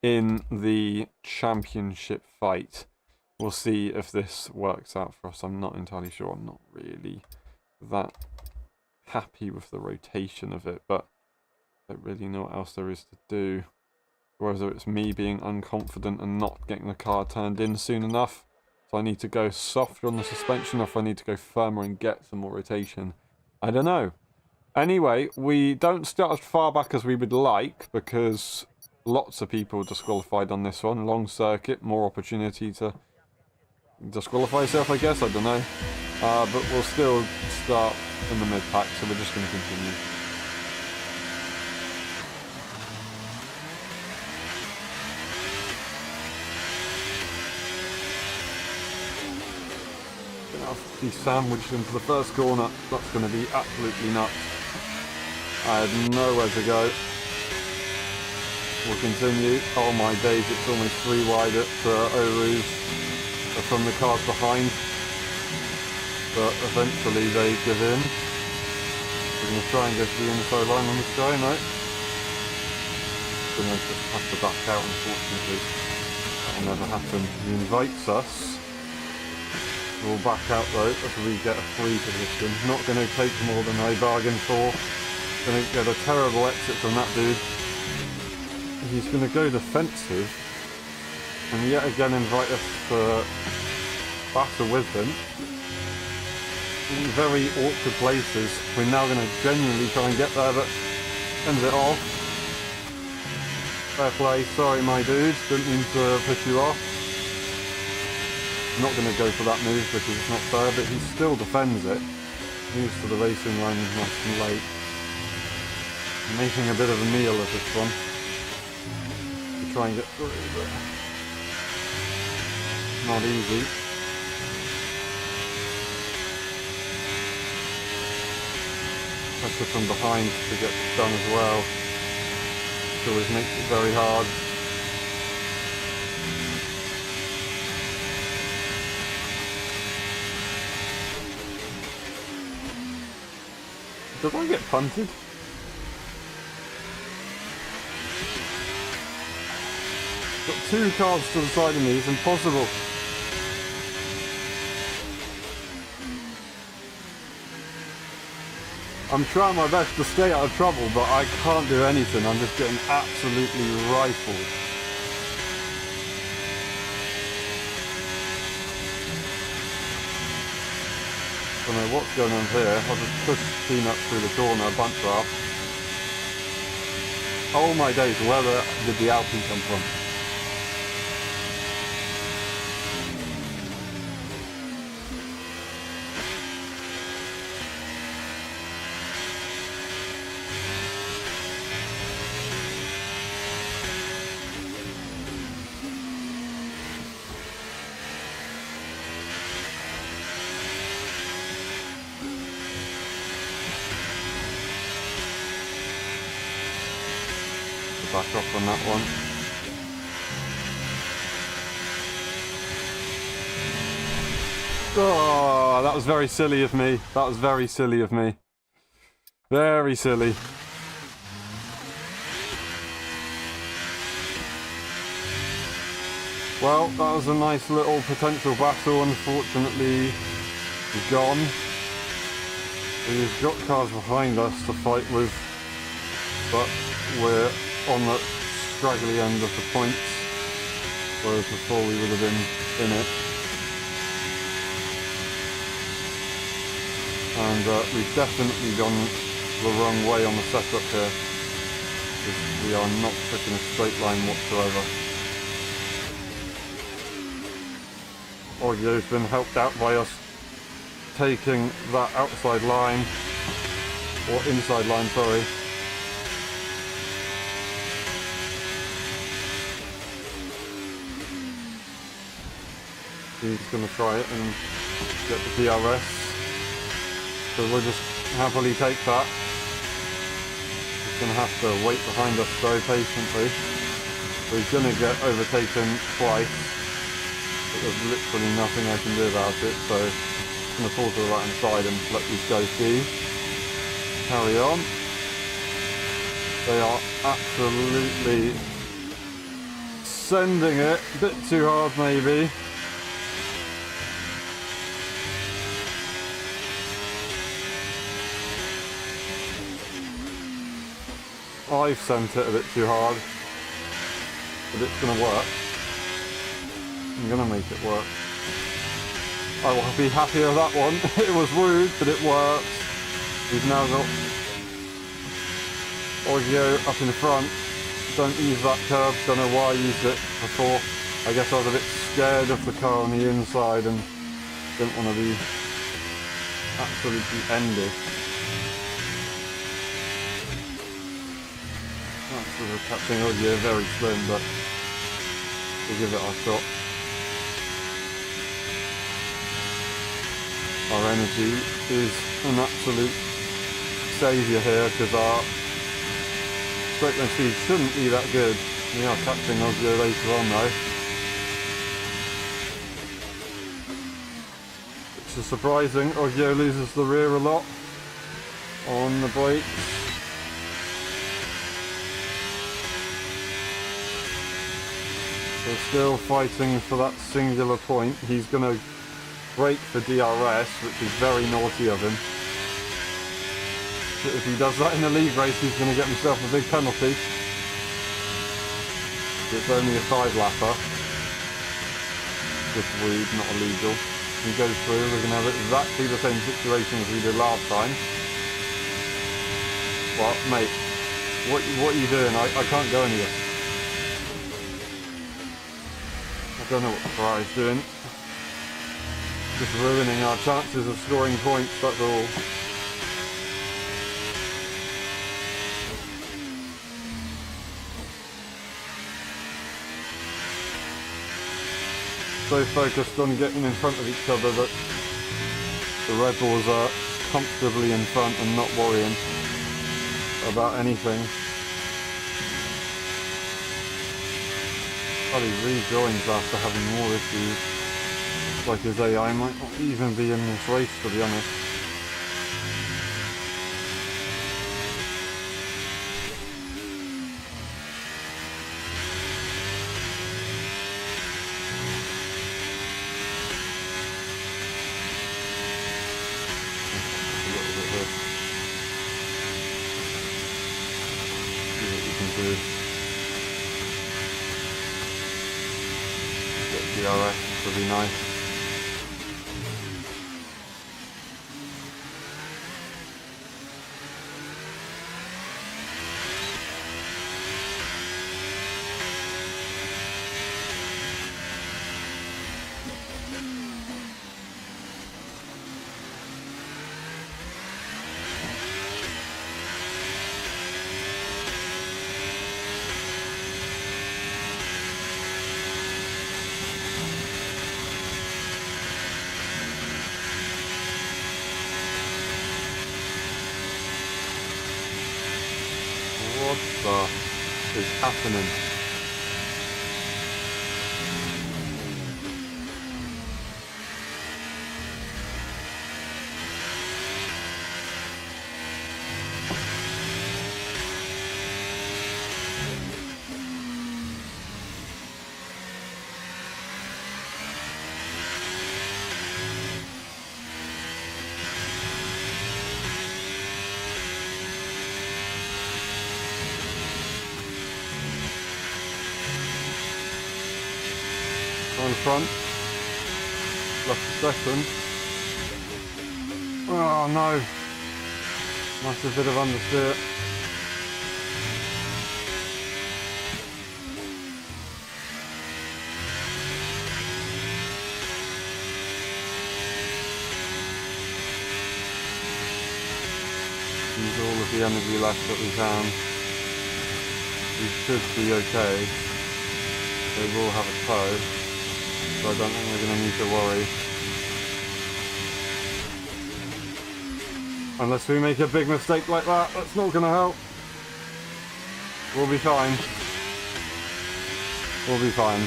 in the championship fight. We'll see if this works out for us. I'm not entirely sure. I'm not really that happy with the rotation of it, but Don't really know what else there is to do. Whether it's me being unconfident and not getting the car turned in soon enough. So I need to go softer on the suspension, or if I need to go firmer and get some more rotation. I don't know. Anyway, we don't start as far back as we would like, because lots of people disqualified on this one. Long circuit, more opportunity to disqualify yourself, I guess. I don't know. But we'll still start in the mid-pack, so we're just going to continue. Be sandwiched into the first corner. That's going to be absolutely nuts. I had nowhere to go. We'll continue. Oh my days, it's almost 3 wide at Oru's from the cars behind. But eventually they give in. We're going to try and go to the inside line on this guy, no? Going to just have to back out, unfortunately. That'll never happen. He invites us. We'll back out though as we get a free position. Not going to take more than I bargained for. Going to get a terrible exit from that dude. He's going to go defensive and yet again invite us to battle with him. In very awkward places. We're now going to genuinely try and get there, but ends it off. Fair play. Sorry my dude, didn't mean to push you off. I'm not going to go for that move because it's not fair, but he still defends it. Moves to the racing line nice and late. Making a bit of a meal of this one. To try and get through, but not easy. Pressure from behind to get this done as well. Which always makes it very hard. Did I get punted? Got 2 cars to the side of me, it's impossible. I'm trying my best to stay out of trouble, but I can't do anything. I'm just getting absolutely rifled. I don't know what's going on here. I'll just push Peanut through the corner, bunch her up. Oh my days, where did the Alpine come from? Back off on that one. Oh, that was very silly of me. That was very silly of me. Very silly. Well, that was a nice little potential battle. Unfortunately, gone. We've got cars behind us to fight with, but we're on the straggly end of the points, whereas before we would have been in it. And we've definitely gone the wrong way on the setup here, because we are not taking a straight line whatsoever. Audio's been helped out by us taking that outside line, or inside line, sorry. He's going to try it and get the DRS, so we'll just happily take that. He's going to have to wait behind us very patiently. So he's going to get overtaken twice, but there's literally nothing I can do about it, so I'm going to fall to the right hand side and let these guys be. Carry on. They are absolutely sending it, a bit too hard maybe. I've sent it a bit too hard, but it's gonna work. I'm gonna make it work. I will be happy with that one. It was rude, but it works. We've now got audio up in front. Don't use that curb. Don't know why I used it before. I guess I was a bit scared of the car on the inside and didn't want to be absolutely ended. That's sort of catching audio very slim, but we'll give it our shot. Our energy is an absolute saviour here because our straight line speed shouldn't be that good. We are catching audio later on though. Which is surprising. Audio loses the rear a lot on the brakes. We're still fighting for that singular point. He's going to brake for DRS, which is very naughty of him. But if he does that in a league race, he's going to get himself a big penalty. It's only a 5-lapper. Just rude, not illegal. If he goes through, we're going to have exactly the same situation as we did last time. Well, mate, what are you doing? I can't go anywhere. I don't know what the Ferrari's doing. Just ruining our chances of scoring points, that's all. So focused on getting in front of each other that the Red Bulls are comfortably in front and not worrying about anything. Probably rejoins after having more issues. Like his AI might not even be in this race, to be honest. See what we can do. Get DRS would be nice. What the is happening? On front, left a second. Oh no, massive bit of understeer. Use all of the energy left that we can. We should be okay. They will have a tow. So I don't think we're going to need to worry. Unless we make a big mistake like that, that's not going to help. We'll be fine. We'll be fine.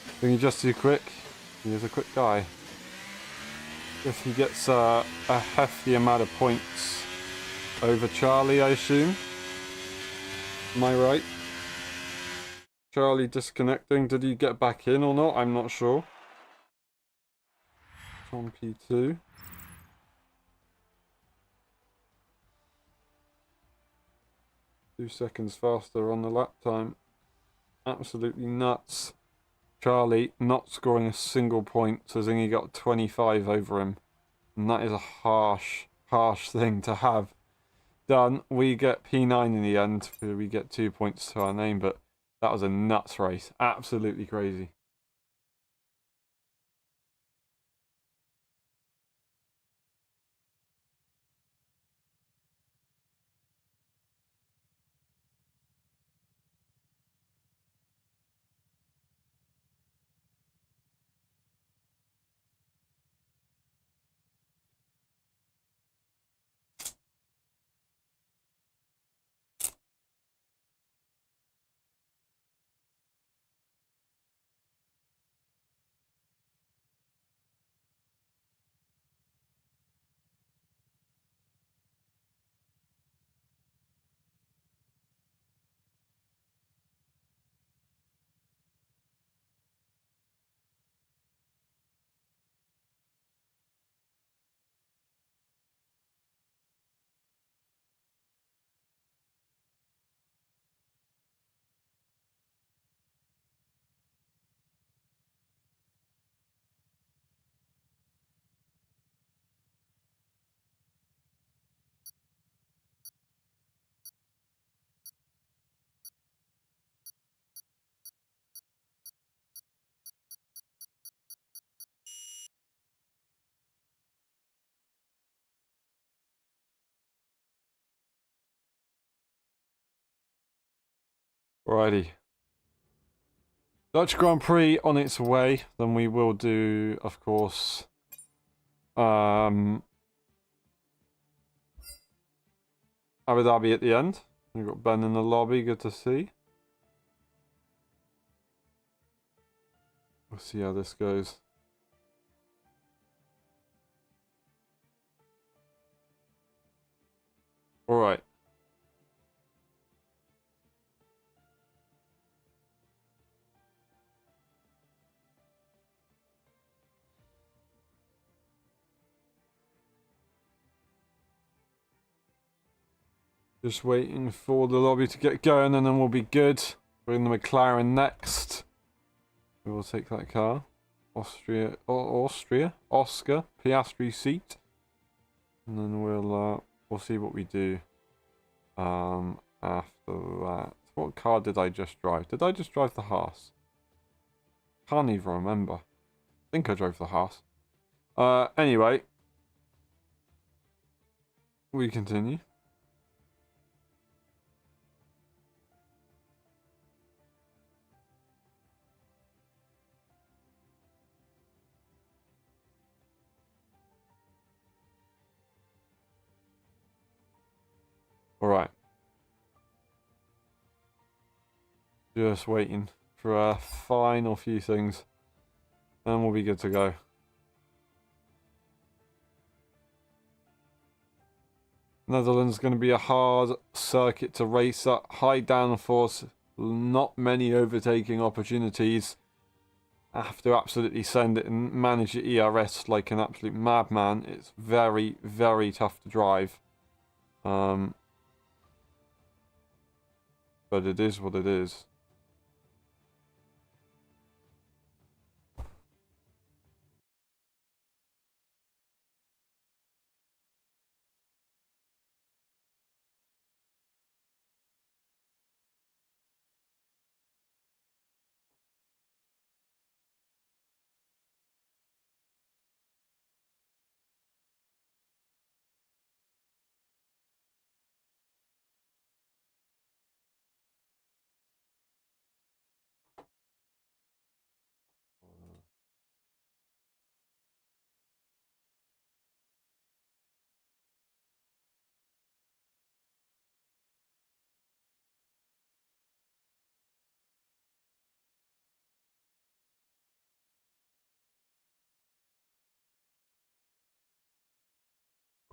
I think he's just too quick. He is a quick guy. If he gets a hefty amount of points over Charlie, I assume. Am I right? Charlie disconnecting. Did he get back in or not? I'm not sure. It's on P2. 2 seconds faster on the lap time. Absolutely nuts. Charlie not scoring a single point, so Zingy got 25 over him. And that is a harsh, harsh thing to have done. We get P9 in the end. We get 2 points to our name, but that was a nuts race. Absolutely crazy. Alrighty. Dutch Grand Prix on its way. Then we will do, of course, Abu Dhabi at the end. We've got Ben in the lobby. Good to see. We'll see how this goes. Alright. Just waiting for the lobby to get going and then we'll be good. We're in the McLaren next. We will take that car. Austria, Oscar, Piastri seat. And then we'll see what we do after that. What car did I just drive? Did I just drive the Haas? Can't even remember. I think I drove the Haas. Anyway. We continue. Alright. Just waiting for a final few things. And we'll be good to go. Netherlands is going to be a hard circuit to race at. High downforce. Not many overtaking opportunities. I have to absolutely send it and manage the ERS like an absolute madman. It's very, very tough to drive. But it is what it is.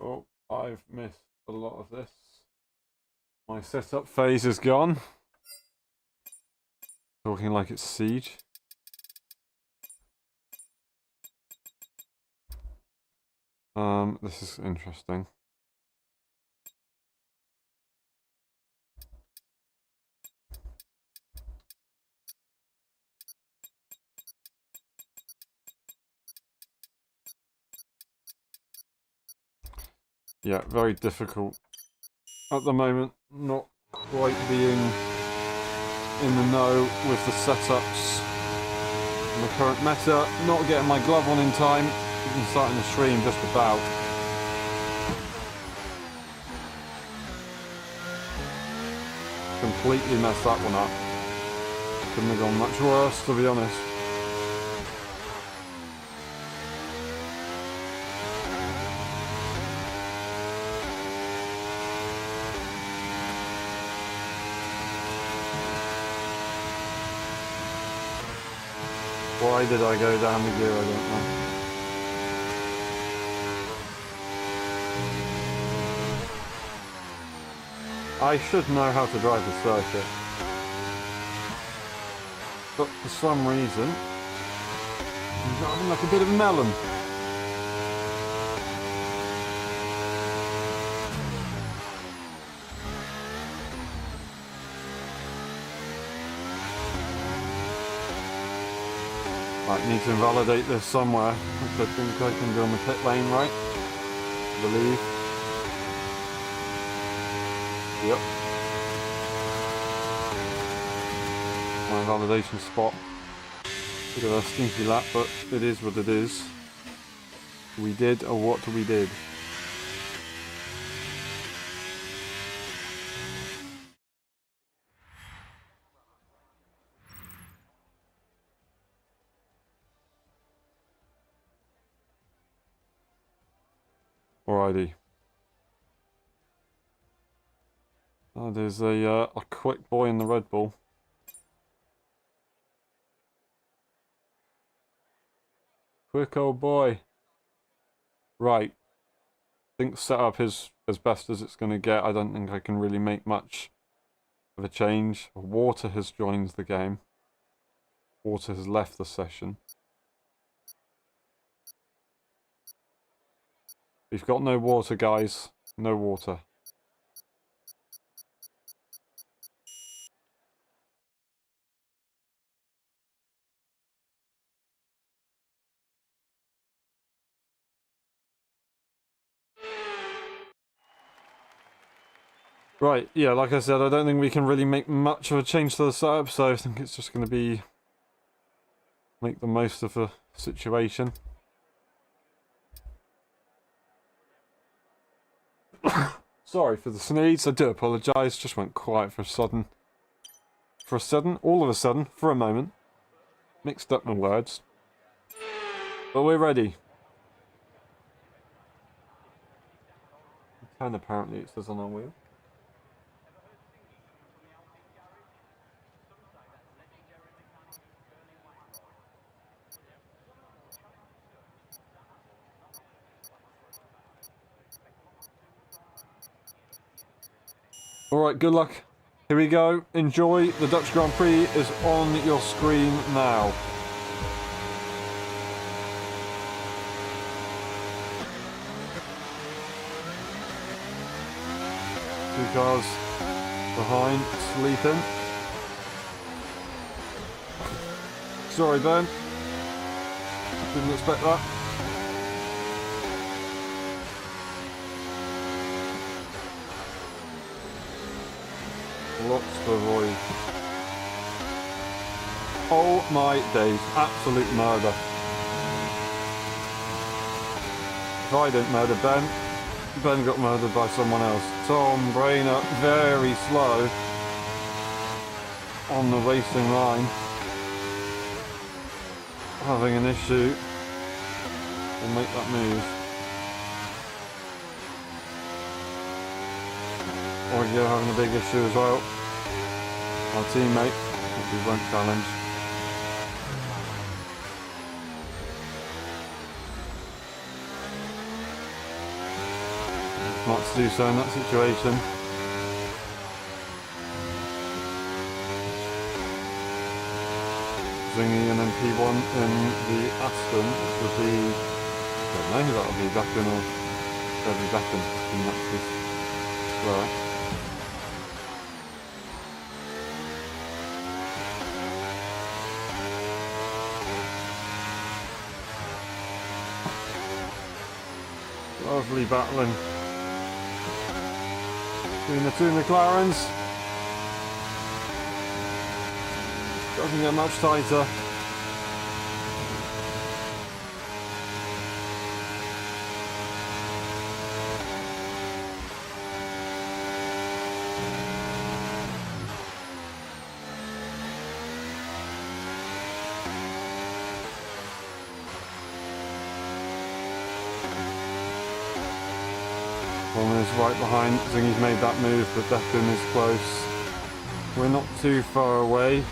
Oh, I've missed a lot of this. My setup phase is gone. Talking like it's Siege. This is interesting. Yeah, very difficult at the moment. Not quite being in the know with the setups and the current meta. Not getting my glove on in time. Even starting the stream just about. Completely messed that one up. Couldn't have gone much worse, to be honest. Why did I go down the gear? I don't know. I should know how to drive the circuit. But for some reason, I'm driving like a bit of a melon. Right, need to invalidate this somewhere, which I think I can do on the pit lane, right? I believe. Yep. My validation spot. Bit of a stinky lap, but it is what it is. We did, or what we did. Alrighty. Oh, there's a quick boy in the Red Bull. Quick old boy. Right. I think setup is as best as it's going to get. I don't think I can really make much of a change. Water has joined the game. Water has left the session. We've got no water, guys. No water. Right, yeah, like I said, I don't think we can really make much of a change to the setup, so I think it's just going to be make the most of the situation. Sorry for the sneeze, I do apologise, just went quiet for a sudden, all of a sudden, for a moment. Mixed up my words. But we're ready. 10 apparently it says on our wheel. Alright, good luck. Here we go. Enjoy. The Dutch Grand Prix is on your screen now. Two cars behind, sleeping. Sorry, Ben. Didn't expect that. Lots to avoid. Oh my days, absolute murder. If I didn't murder Ben, Ben got murdered by someone else. Tom Brainer, very slow on the racing line. Having an issue. We'll make that move. Audio having a big issue as well. Our teammate, which we won't challenge. Smart to do so in that situation. Zingy and then P1 in the Aston, which would be, I don't know, that'll be Becken or that'll be Becken in that case. Right. Lovely battling. Between the two McLarens. Doesn't get much tighter. Almost right behind. Zingy's made that move, but Declan is close. We're not too far away.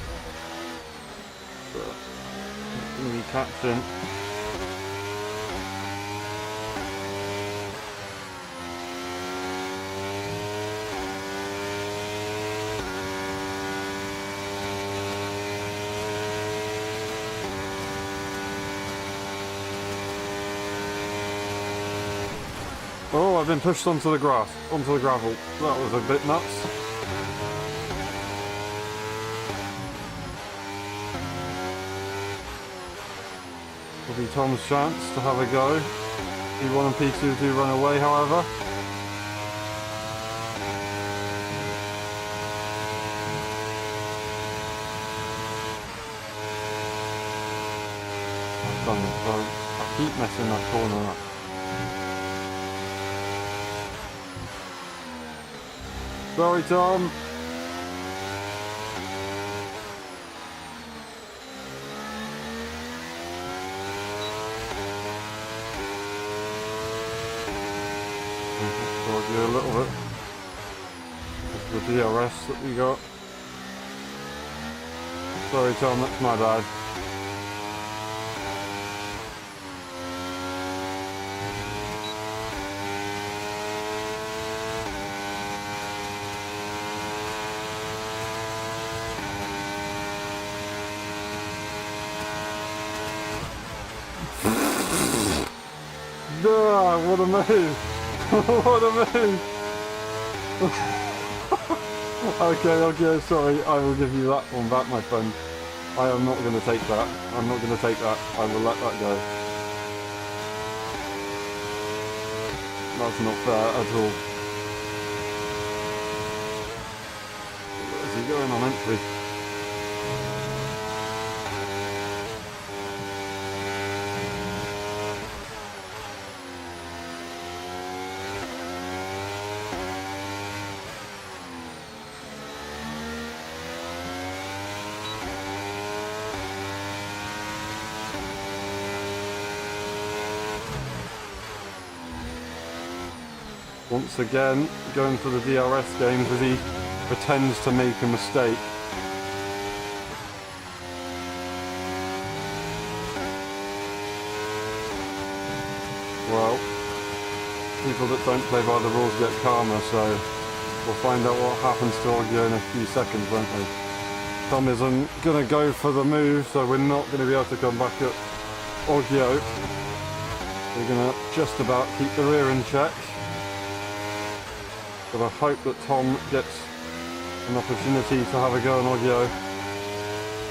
But not going to be catching. Oh, I've been pushed onto the grass, onto the gravel. That was a bit nuts. Will be Tom's chance to have a go. P1 and P2 do run away, however. I keep messing that corner up. Sorry, Tom. I'll do a little bit. This is the DRS that we got. Sorry, Tom, that's my bad. What a move! What a move! Okay, sorry, I will give you that one back, my friend. I am not going to take that. I'm not going to take that. I will let that go. That's not fair at all. Where's he going on entry? Once again, going for the DRS game because he pretends to make a mistake. Well, people that don't play by the rules get karma, so we'll find out what happens to Oggio in a few seconds, won't we? Tom isn't going to go for the move, so we're not going to be able to come back at Oggio. We're going to just about keep the rear in check. But I hope that Tom gets an opportunity to have a go on Oggio,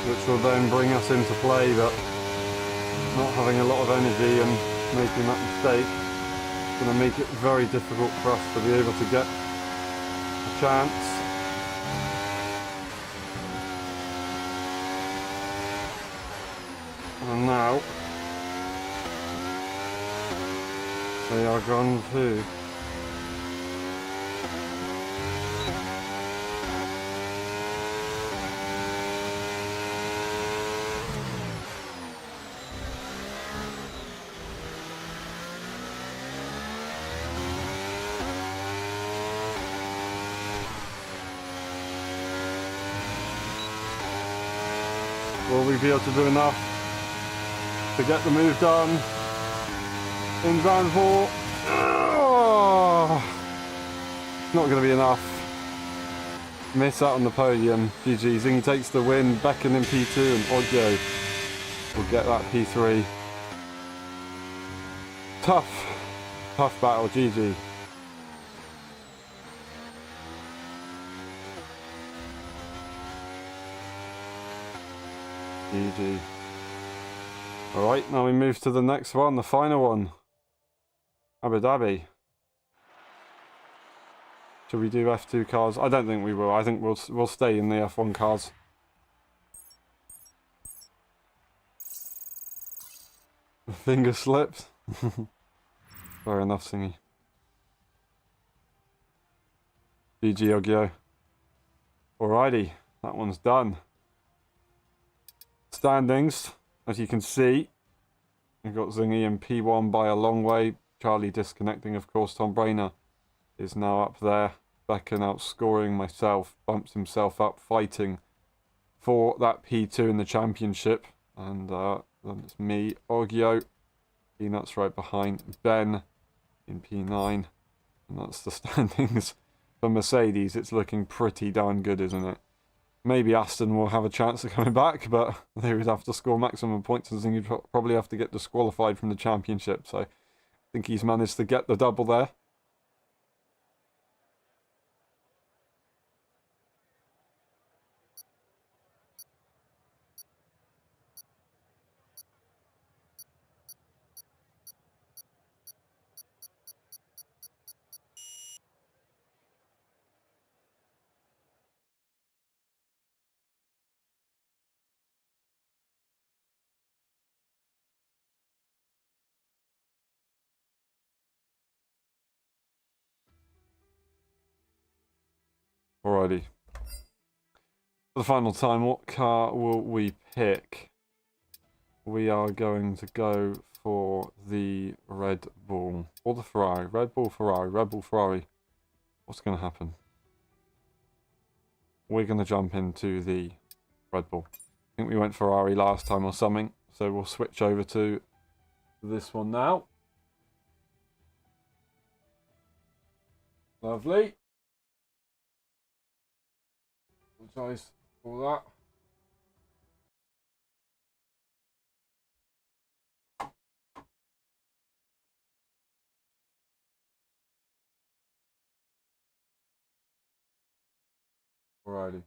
which will then bring us into play, but not having a lot of energy and making that mistake is going to make it very difficult for us to be able to get a chance. And now they are gone too. Will we be able to do enough to get the move done in round 4? Oh, not going to be enough. Miss out on the podium. GG. Zingy takes the win. Becken in P2 and Oggio will get that P3. Tough battle. GG. GG. Alright, now we move to the next one, the final one. Abu Dhabi. Should we do F2 cars? I don't think we will. I think we'll stay in the F1 cars. Finger slipped. Fair enough, Singy. GG, Ogio. Alrighty, that one's done. Standings, as you can see, we've got Zingy in P1 by a long way. Charlie disconnecting, of course. Tom Brainer is now up there. Becken outscoring myself, bumps himself up, fighting for that P2 in the championship. And then it's me, Ogio. Peanuts right behind Ben in P9. And that's the standings for Mercedes. It's looking pretty darn good, isn't it? Maybe Aston will have a chance of coming back, but they would have to score maximum points and he'd probably have to get disqualified from the championship. So I think he's managed to get the double there. Alrighty. For the final time, what car will we pick? We are going to go for the Red Bull or the Ferrari. Red Bull, Ferrari. Red Bull, Ferrari. What's going to happen? We're going to jump into the Red Bull. I think we went Ferrari last time or something, so we'll switch over to this one now. Lovely. Apologise for that. Alrighty.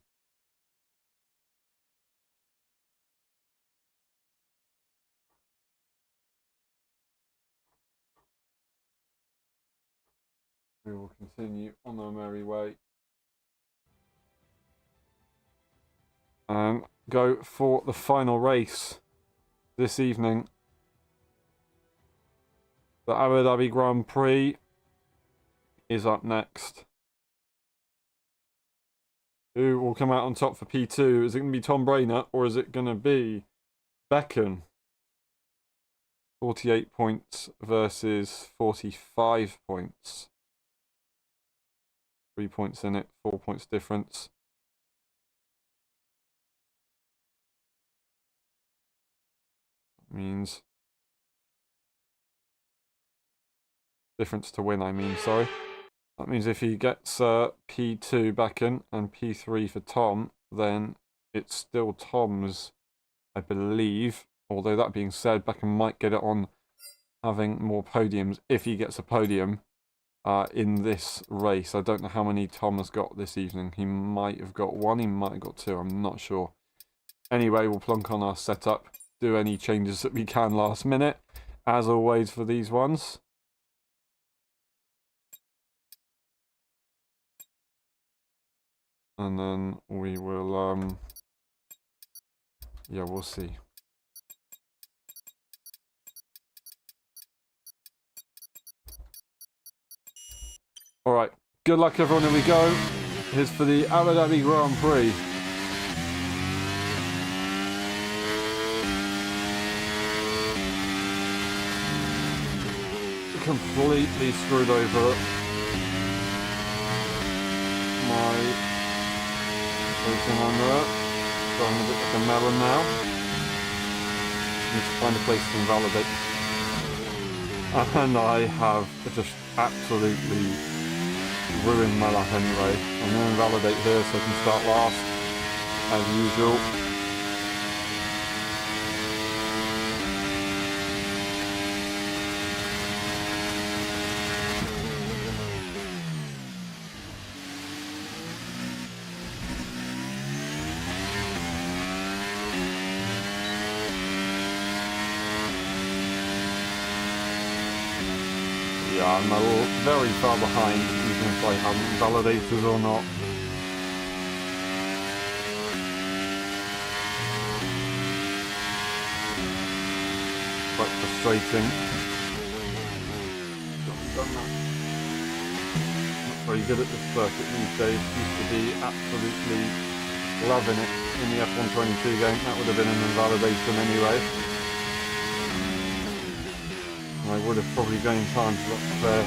We will continue on our merry way. And go for the final race this evening. The Abu Dhabi Grand Prix is up next. Who will come out on top for P2? Is it going to be Tom Brainer or is it going to be Becken? 48 points versus 45 points. 3 points in it, 4 points difference. That means difference to win, I mean, sorry. That means if he gets P2 Becken and P3 for Tom, then it's still Tom's, I believe. Although that being said, Becken might get it on having more podiums if he gets a podium in this race. I don't know how many Tom has got this evening. He might have got one, he might have got two, I'm not sure. Anyway, we'll plonk on our setup, do any changes that we can last minute, as always for these ones. And then we will, yeah, we'll see. Alright, good luck everyone, here we go. Here's for the Abu Dhabi Grand Prix. Completely screwed over my racing under it. Going a bit like a melon now. Need to find a place to invalidate. And I have just absolutely ruined my lap anyway. I'm going to invalidate here so I can start last, as usual. Yeah, I'm a little, very far behind, even if I haven't validated or not. Quite frustrating. Done that. Not very good at this circuit these days. Used to be absolutely loving it in the F122 game. That would have been an invalidation anyway. I would have probably gained time to get fair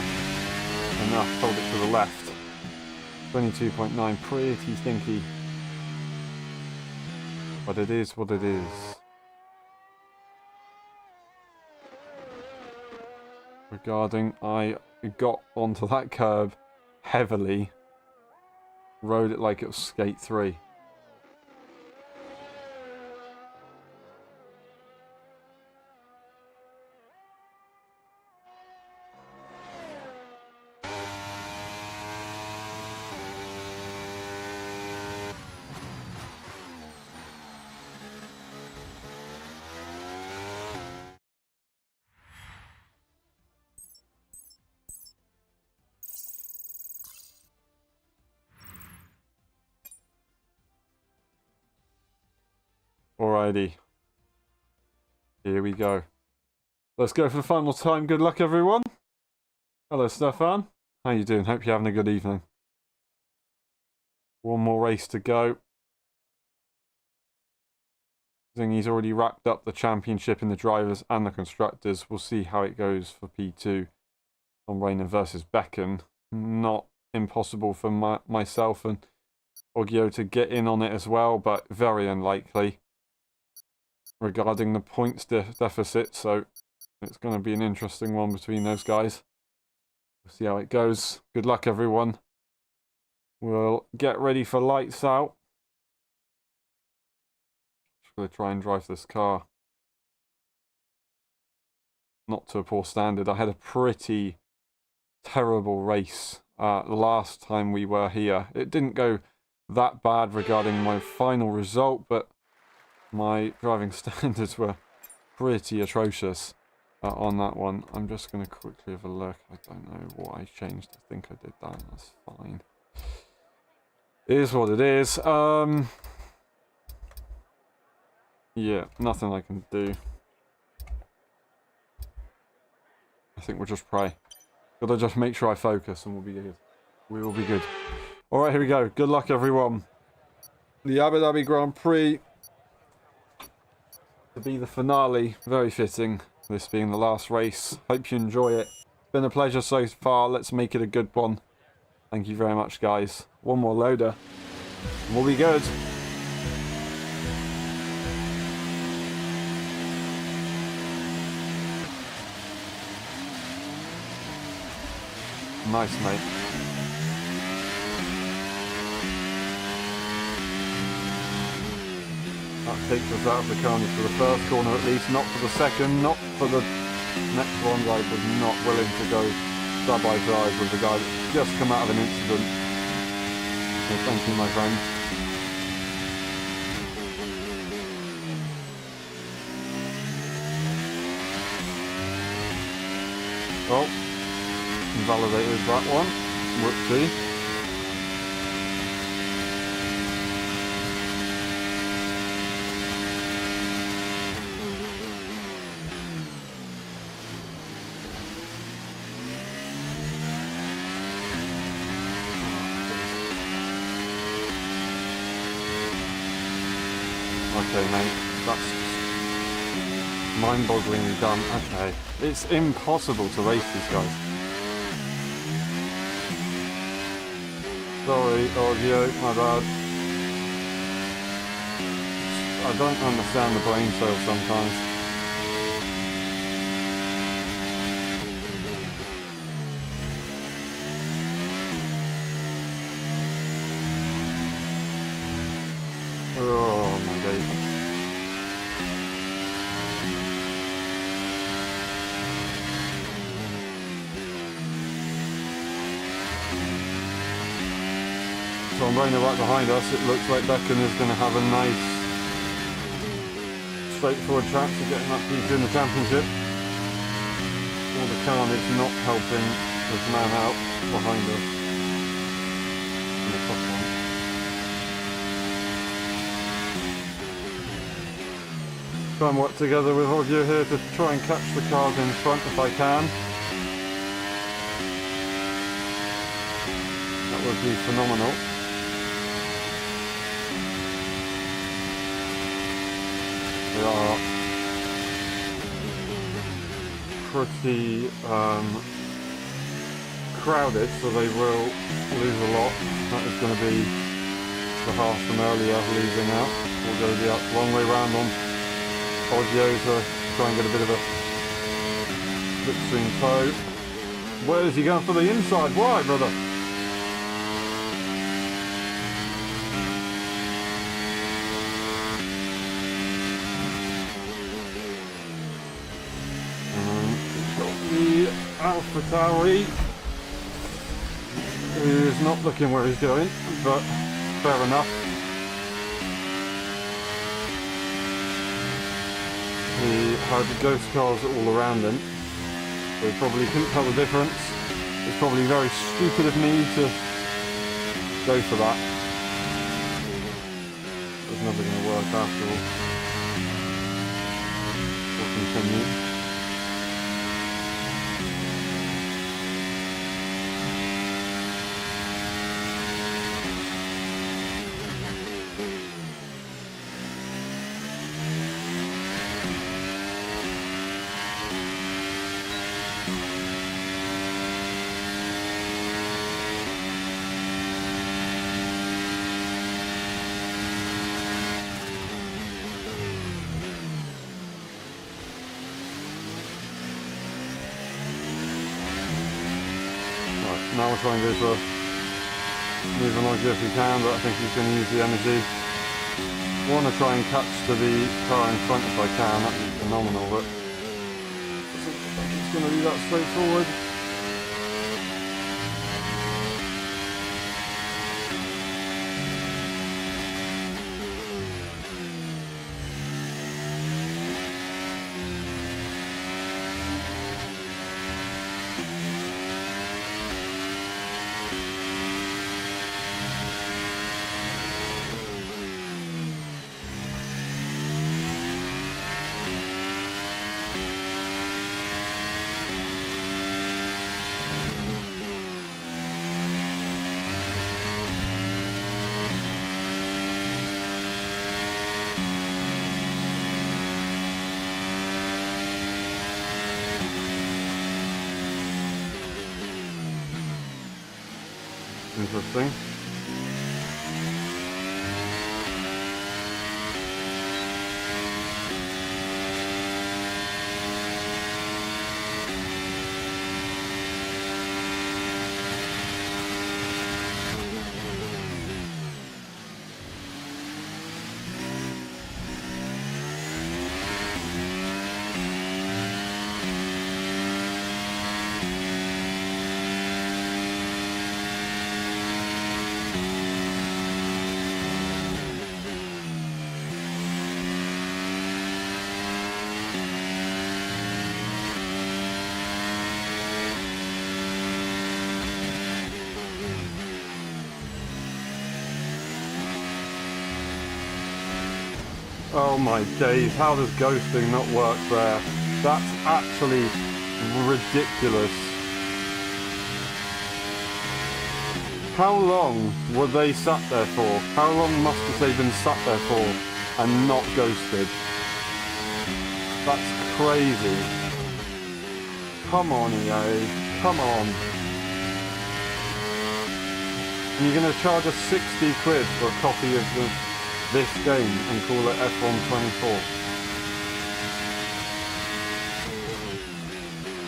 enough, hold it to the left. 22.9, pretty stinky. But it is what it is. Regarding, I got onto that curb heavily, rode it like it was skate 3. Alrighty. Here we go. Let's go for the final time. Good luck, everyone. Hello, Stefan. How you doing? Hope you're having a good evening. One more race to go. I think he's already wrapped up the championship in the drivers and the constructors. We'll see how it goes for P2 on Rainer versus Becken. Not impossible for myself and Oggio to get in on it as well, but very unlikely regarding the points deficit, so it's going to be an interesting one between those guys. We'll see how it goes. Good luck, everyone. We'll get ready for lights out. Just going to try and drive this car not to a poor standard. I had a pretty terrible race last time we were here. It didn't go that bad regarding my final result, but my driving standards were pretty atrocious on that one. I'm just going to quickly have a look. I don't know what I changed. I think I did that. That's fine. It is what it is. Yeah, nothing I can do. I think we'll just pray. Gotta just make sure I focus and we'll be good. We will be good. Alright, here we go. Good luck, everyone. The Abu Dhabi Grand Prix to be the finale. Very fitting, this being the last race. Hope you enjoy it. Been a pleasure so far. Let's make it a good one. Thank you very much, guys. One more loader and we'll be good. Nice, mate. That takes us out of the corner for the first corner at least, not for the second, not for the next one. I was not willing to go side by side with the guy that's just come out of an incident. So thank you, my friend. Oh, invalidated that one. Whoopsie. Okay, mate, that's mind-bogglingly dumb. Okay, it's impossible to race these guys. Sorry, Oggio, my bad. I don't understand the brain cell sometimes. Oh my days. So I'm running right behind us. It looks like Becken is going to have a nice straightforward track for getting that P2 in the championship. All the carnage not helping this man out behind us. In the top one. Try and work together with all of you here to try and catch the cars in front if I can. That would be phenomenal. They are pretty crowded, so they will lose a lot. That is going to be the half from earlier losing out. We'll go the long way round on Audio to try and get a bit of a slipstream toe. Where is he going for the inside? Why, brother? The Alpha Tauri, who's not looking where he's going, but fair enough. He had ghost cars all around him, so he probably couldn't tell the difference. It's probably very stupid of me to go for that. It's never going to work after all. We'll continue. Now we're trying to go for move along if we can, but I think he's going to use the energy. I want to try and catch to the car in front if I can. That would be phenomenal, but I don't think it's going to be that straightforward. Interesting. Oh my days, how does ghosting not work there? That's actually ridiculous. How long were they sat there for? How long must have they been sat there for and not ghosted? That's crazy. Come on, EA. Come on. And you're going to charge us 60 quid for a copy of this game and call it F1 24.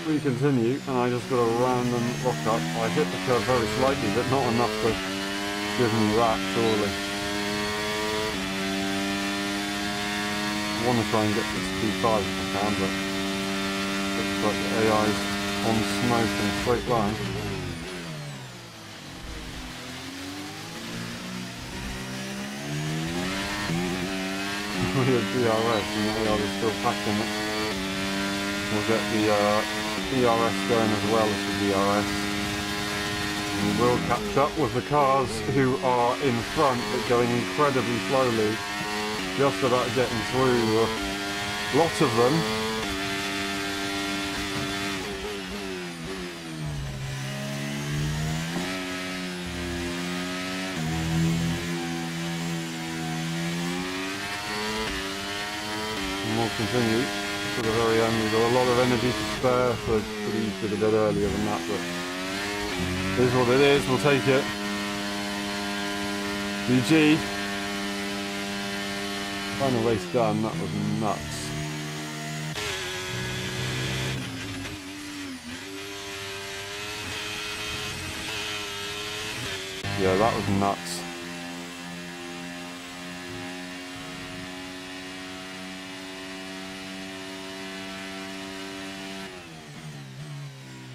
We continue, and I just got a random lock up. I hit the curve very slightly, but not enough to give me that, surely. I want to try and get this P5 if I can, but looks like the AI's on smoke in a straight line. We have DRS and the AI is still packing it. We'll get the ERS going as well as the DRS. And we will catch up with the cars who are in front but going incredibly slowly. Just about getting through. Lots of them. And we'll continue to the very end. We've got a lot of energy to spare, so could have used it a bit earlier than that, but it is what it is. We'll take it. GG. Final race done. That was nuts. Yeah, that was nuts.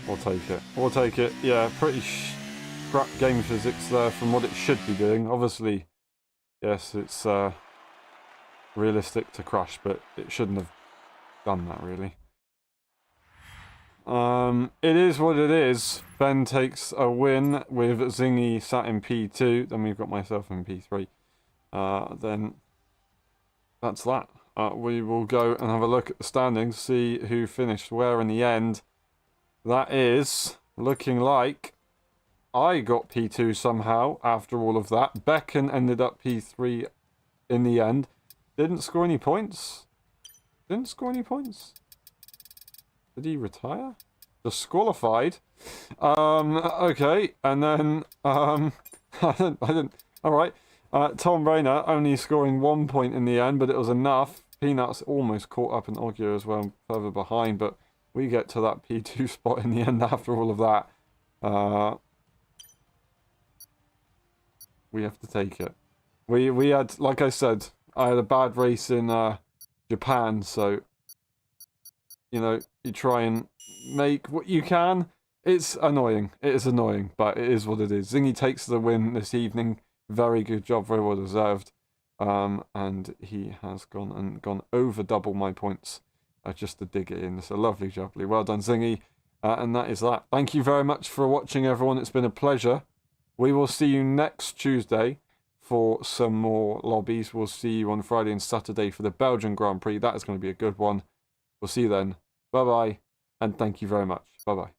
We'll take it. We'll take it. Yeah, pretty crap game physics there from what it should be doing. Obviously, yes, it's realistic to crash, but it shouldn't have done that, really. It is what it is. Ben takes a win with Zingy sat in P2. Then we've got myself in P3. Then that's that. We will go and have a look at the standings, see who finished where in the end. That is looking like I got P2 somehow after all of that. Becken ended up P3 in the end. Didn't score any points. Didn't score any points. Did he retire? Disqualified. Okay, and then I didn't. All right. Tom Rayner only scoring 1 point in the end, but it was enough. Peanuts almost caught up in Ogure as well, further behind, but we get to that P2 spot in the end after all of that. We have to take it. We had, like I said, I had a bad race in Japan, so you know, you try and make what you can. It's annoying. It is annoying, but it is what it is. Zingy takes the win this evening. Very good job, very well deserved. And he has gone over double my points just to dig it in. So lovely, jubbly. Well done, Zingy. And that is that. Thank you very much for watching, everyone. It's been a pleasure. We will see you next Tuesday for some more lobbies. We'll see you on Friday and Saturday for the Belgian Grand Prix. That is going to be a good one. We'll see you then. Bye-bye. And thank you very much. Bye-bye.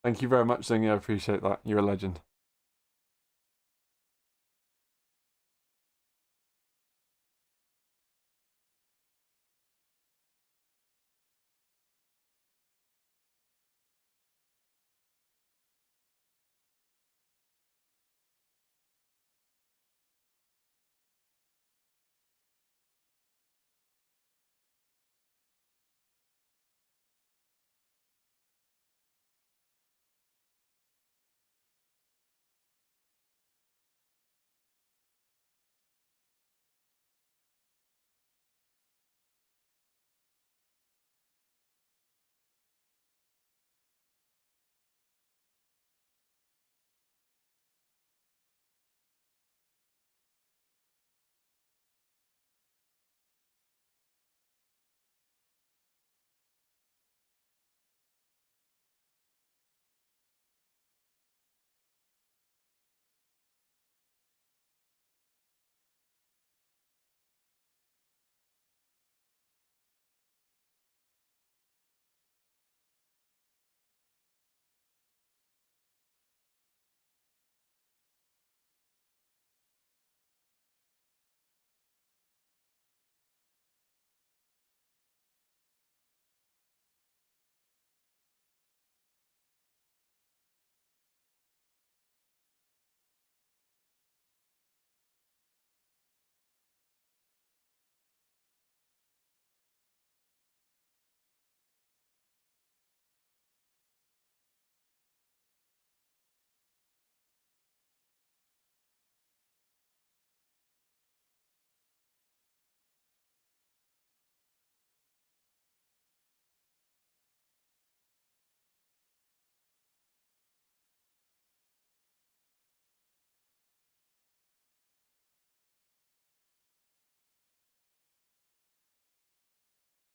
Thank you very much, Zingy. I appreciate that. You're a legend.